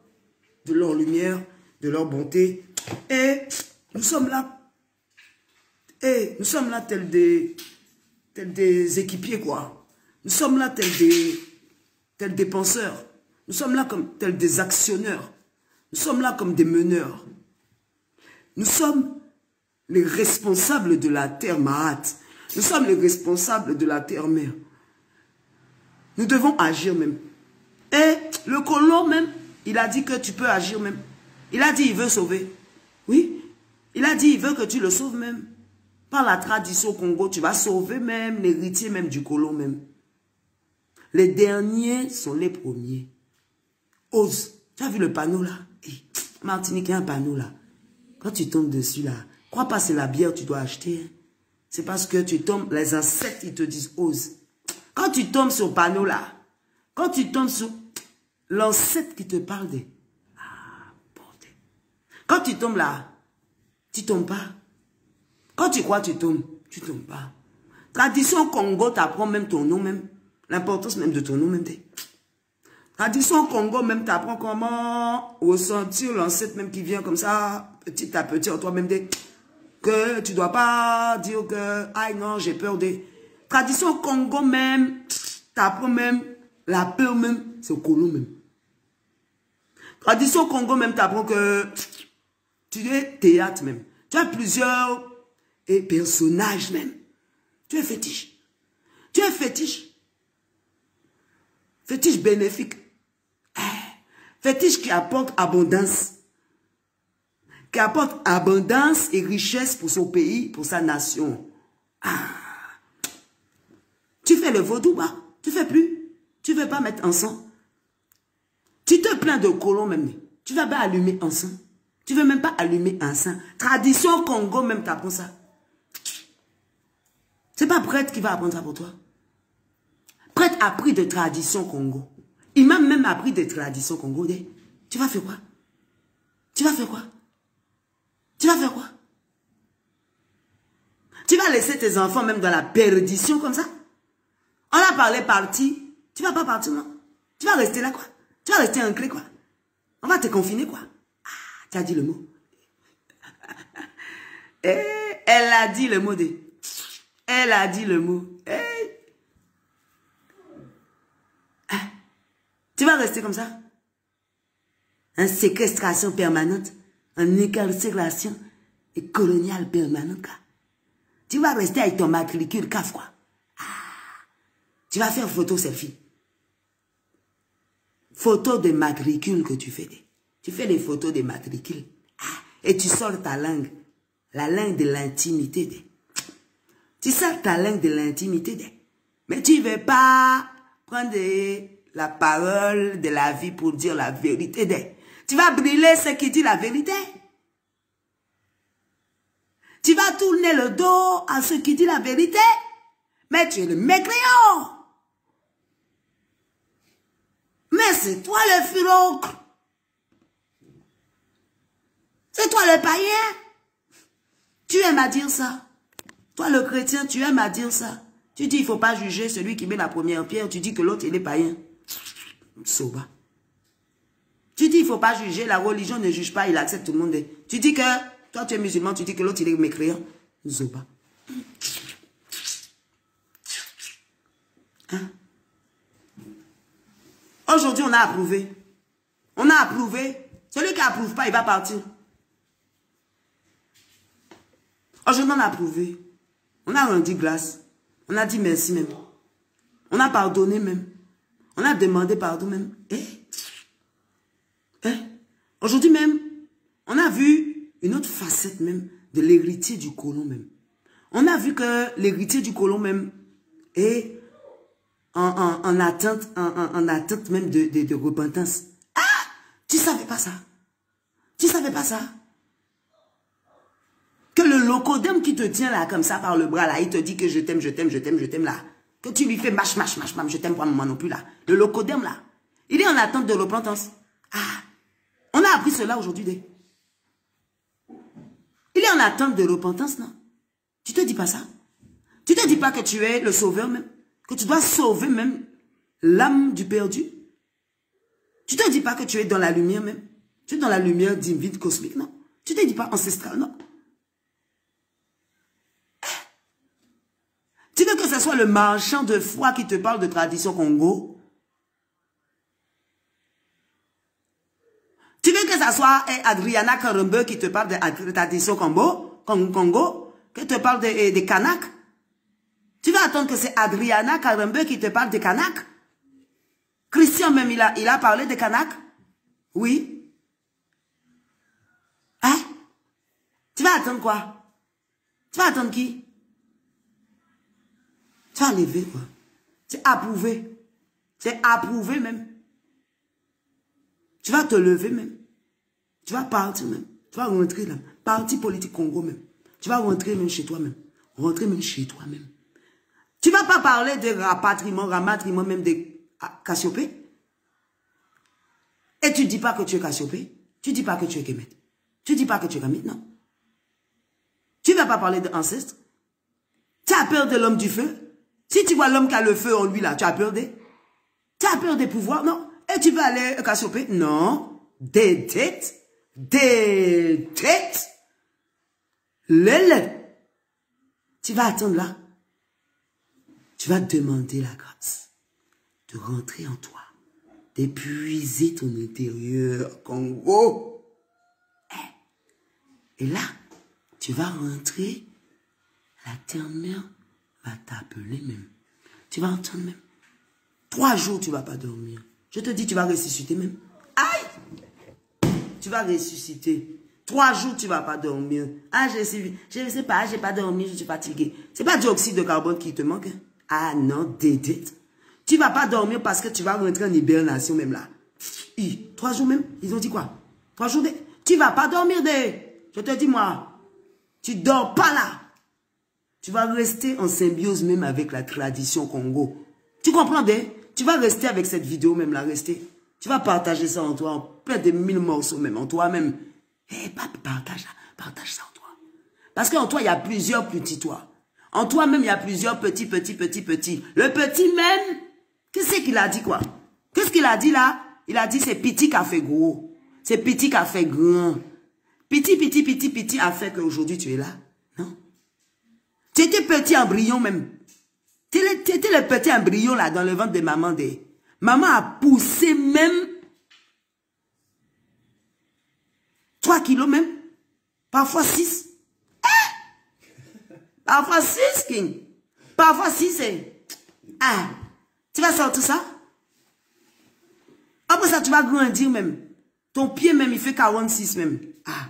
de leur lumière, de leur bonté. Et nous sommes là. Et nous sommes là tels des équipiers quoi. Nous sommes là tels des penseurs. Nous sommes là comme tels des actionneurs. Nous sommes là comme des meneurs. Nous sommes les responsables de la terre Mahat. Nous sommes les responsables de la terre mère. Nous devons agir même. Et le colon même, il a dit que tu peux agir même. Il a dit il veut sauver. Oui. Il a dit il veut que tu le sauves même. Par la tradition au Congo, tu vas sauver même l'héritier même du colon même. Les derniers sont les premiers. Ose. Tu as vu le panneau là? Martinique, il y a un panneau là. Quand tu tombes dessus là, crois pas c'est la bière que tu dois acheter. Hein. C'est parce que tu tombes, les insectes, ils te disent ose. Quand tu tombes sur le panneau là, quand tu tombes sur l'insecte qui te parle de... Ah, bordel. Quand tu tombes là, tu tombes pas. Quand tu crois que tu tombes pas. Tradition Congo t'apprend même ton nom même. L'importance même de ton nom même. Tradition Congo même t'apprend comment ressentir l'ancêtre même qui vient comme ça, petit à petit en toi-même. Que tu dois pas dire que, ah non, j'ai peur de... Tradition Congo même, t'apprends même, la peur même, c'est au colon même. Tradition Congo même, t'apprends que tu es théâtre même. Tu as plusieurs personnages même. Tu es fétiche. Tu es fétiche. Fétiche bénéfique. Fétiche qui apporte abondance. Qui apporte abondance et richesse pour son pays, pour sa nation. Ah. Tu fais le vaudou, bah. Tu fais plus. Tu ne veux pas mettre encens. Tu te plains de colons même. Tu ne vas pas allumer encens. Tu ne veux même pas allumer encens. Tradition Congo même t'apprend ça. C'est pas prêtre qui va apprendre ça pour toi. Prêtre a appris de tradition Congo. Il m'a même appris des traditions Congo. Tu vas faire quoi? Tu vas faire quoi? Tu vas faire quoi? Tu vas laisser tes enfants même dans la perdition comme ça? On a parlé parti. Tu vas pas partir, non? Tu vas rester là, quoi? Tu vas rester ancré, quoi? On va te confiner, quoi? Ah, tu as dit le mot. Elle a dit le mot de... Elle a dit le mot. Tu vas rester comme ça? En séquestration permanente, en incarcération et coloniale permanente, quoi. Tu vas rester avec ton matricule CAF, quoi. Ah. Tu vas faire photo selfie. Photo de matricule que tu fais. Tu fais des photos de matricule. Ah. Et tu sors ta langue. La langue de l'intimité. Tu sors ta langue de l'intimité. Mais tu ne veux pas prendre la parole de la vie pour dire la vérité. Tu vas brûler ce qui dit la vérité. Tu vas tourner le dos à ceux qui disent la vérité. Mais tu es le mécréant. Mais c'est toi le filoncre. C'est toi le païen. Tu aimes à dire ça. Toi le chrétien, tu aimes à dire ça. Tu dis il ne faut pas juger celui qui met la première pierre. Tu dis que l'autre il est païen. Soba. Tu dis il ne faut pas juger. La religion ne juge pas. Il accepte tout le monde. Tu dis que toi tu es musulman. Tu dis que l'autre il est mécréant. Zoba. Hein? Aujourd'hui, on a approuvé. On a approuvé. Celui qui n'approuve pas, il va partir. Aujourd'hui, on a approuvé. On a rendu grâce. On a dit merci même. On a pardonné même. On a demandé pardon même. Aujourd'hui même, on a vu une autre facette même de l'héritier du colon même. On a vu que l'héritier du colon même est en attente même de repentance. Ah! Tu savais pas ça? Tu savais pas ça? Que le locodème qui te tient là, comme ça, par le bras là, il te dit que je t'aime, je t'aime, je t'aime, je t'aime là. Que tu lui fais mâche, mâche, mâche, mâche, je t'aime pas moi non plus là. Le locodème là, il est en attente de repentance. Ah! On a appris cela aujourd'hui. Il est en attente de repentance, non? Tu te dis pas ça? Tu te dis pas que tu es le sauveur même? Que tu dois sauver même l'âme du perdu? Tu te dis pas que tu es dans la lumière même? Tu es dans la lumière divine cosmique, non? Tu te dis pas ancestral, non? Tu veux que ce soit le marchand de foi qui te parle de tradition Congo? Tu veux que ce soit Adriana Karembe qui te parle de tradition Congo? Congo, qui te parle des Kanaks. Tu vas attendre que c'est Adriana Karembe qui te parle des Kanaks. Christian même, il a parlé des Kanaks. Oui. Hein? Tu vas attendre quoi? Tu vas attendre qui? Tu vas lever quoi? C'est approuvé. C'est approuvé même. Tu vas te lever même. Tu vas partir même. Tu vas rentrer là. Parti politique Congo même. Tu vas rentrer même chez toi même. Rentrer même chez toi même. Tu vas pas parler de ramatriement même de Cassiopée. Et tu dis pas que tu es Cassiopée. Tu dis pas que tu es Kemet. Tu dis pas que tu es Kamit, non. Tu vas pas parler d'ancêtre. Tu as peur de l'homme du feu. Si tu vois l'homme qui a le feu en lui là, tu as peur des... Tu as peur des pouvoirs, non. Et tu vas aller Cassiopée, non. Des têtes. Des têtes. Lele. Tu vas attendre là. Tu vas demander la grâce de rentrer en toi, d'épuiser ton intérieur, Congo. Et là, tu vas rentrer, la terre-mère va t'appeler même. Tu vas entendre même. 3 jours, tu ne vas pas dormir. Je te dis, tu vas ressusciter même. Aïe! Tu vas ressusciter. 3 jours, tu ne vas pas dormir. Ah, je sais pas, j'ai pas dormi, je suis fatigué. C'est pas du oxyde de carbone qui te manque. Hein? Ah non, dédite. Tu ne vas pas dormir parce que tu vas rentrer en hibernation même là. 3 jours même, ils ont dit quoi? 3 jours de... Tu ne vas pas dormir Je te dis moi, tu dors pas là. Tu vas rester en symbiose même avec la tradition Congo. Tu comprends Tu vas rester avec cette vidéo même là, rester. Tu vas partager ça en toi, en plein de 1000 morceaux même, en toi-même. Partage ça en toi. Parce qu'en toi, il y a plusieurs petits toi. En toi-même, il y a plusieurs petits. Le petit même, qu'est-ce qu'il a dit quoi? Qu'est-ce qu'il a dit là? Il a dit c'est petit qui a fait gros. C'est petit qui a fait grand. Petit a fait qu'aujourd'hui tu es là. Non? Tu étais petit embryon même. Tu étais le petit embryon là dans le ventre de maman. Maman a poussé même 3 kilos même. Parfois 6. Parfois 6, King. Parfois 6. Ah. Tu vas sortir ça? Après ça, tu vas grandir même. Ton pied même, il fait 46 même. Ah.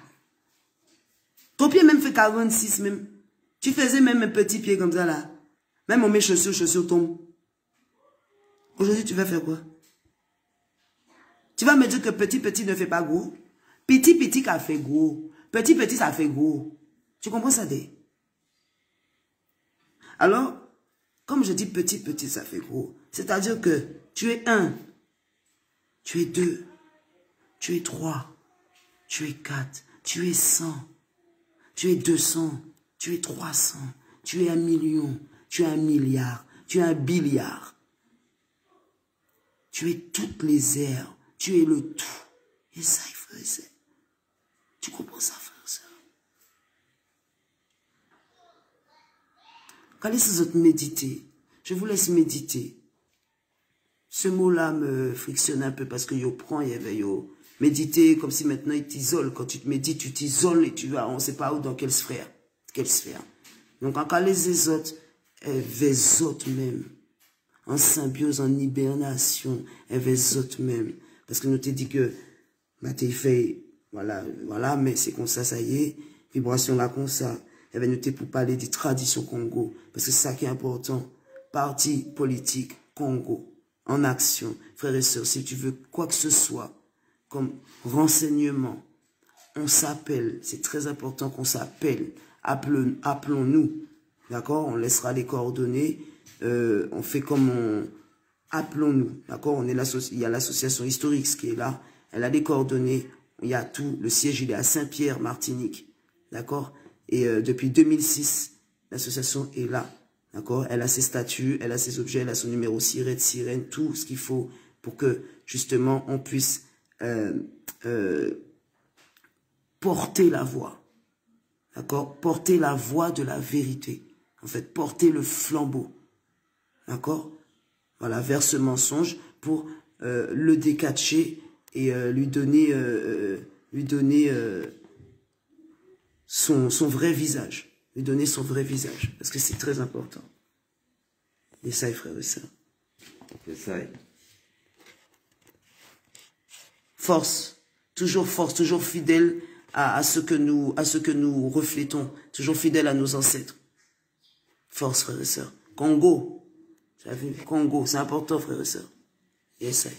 Ton pied même fait 46 même. Tu faisais même un petit pied comme ça là. Même on met chaussures tombent. Aujourd'hui, tu vas faire quoi? Tu vas me dire que petit ne fait pas gros. Petit ça fait gros. Petit ça fait gros. Tu comprends ça Alors, comme je dis petit ça fait gros. C'est-à-dire que tu es 1, tu es 2, tu es 3, tu es 4, tu es 100, tu es 200, tu es 300, tu es 1 million, tu es 1 milliard, tu es 1 billiard. Tu es toutes les aires, tu es le tout. Et ça, il faut essayer. Tu comprends ça, frère, ça? Quand les autres méditer, je vous laisse méditer. Ce mot-là me frictionne un peu parce que yo prend, il y avait yo méditer comme si maintenant il t'isole. Quand tu te médites, tu t'isoles et tu vas, on ne sait pas où, dans quelle sphère. Donc quand les autres, les autres même, en symbiose, en hibernation, les autres même. Parce que nous te dit que, t'es fait, voilà, mais c'est comme ça y est, vibration là comme ça. Elle va noter pour parler des traditions Congo. Parce que c'est ça qui est important. Parti politique Congo. En action. Frères et sœurs, si tu veux quoi que ce soit, comme renseignement, on s'appelle. C'est très important qu'on s'appelle. Appelons-nous. D'accord? On laissera les coordonnées. On fait comme on... Appelons-nous. D'accord? Il y a l'association historique qui est là. Elle a des coordonnées. Il y a tout. Le siège, il est à Saint-Pierre, Martinique. D'accord? Et depuis 2006, l'association est là. D'accord? Elle a ses statuts, elle a ses objets, elle a son numéro sirène, tout ce qu'il faut pour que, justement, on puisse porter la voix. D'accord? Porter la voix de la vérité. En fait, porter le flambeau. D'accord? Voilà, vers ce mensonge pour le décatcher et lui donner son vrai visage. Lui donner son vrai visage. Parce que c'est très important. Et ça, frères et sœurs. C'est ça. Force, toujours fidèle à ce que nous reflétons, toujours fidèle à nos ancêtres. Force, frères et sœurs. Congo, tu as vu, Congo, c'est important, frères et sœurs. Et ça.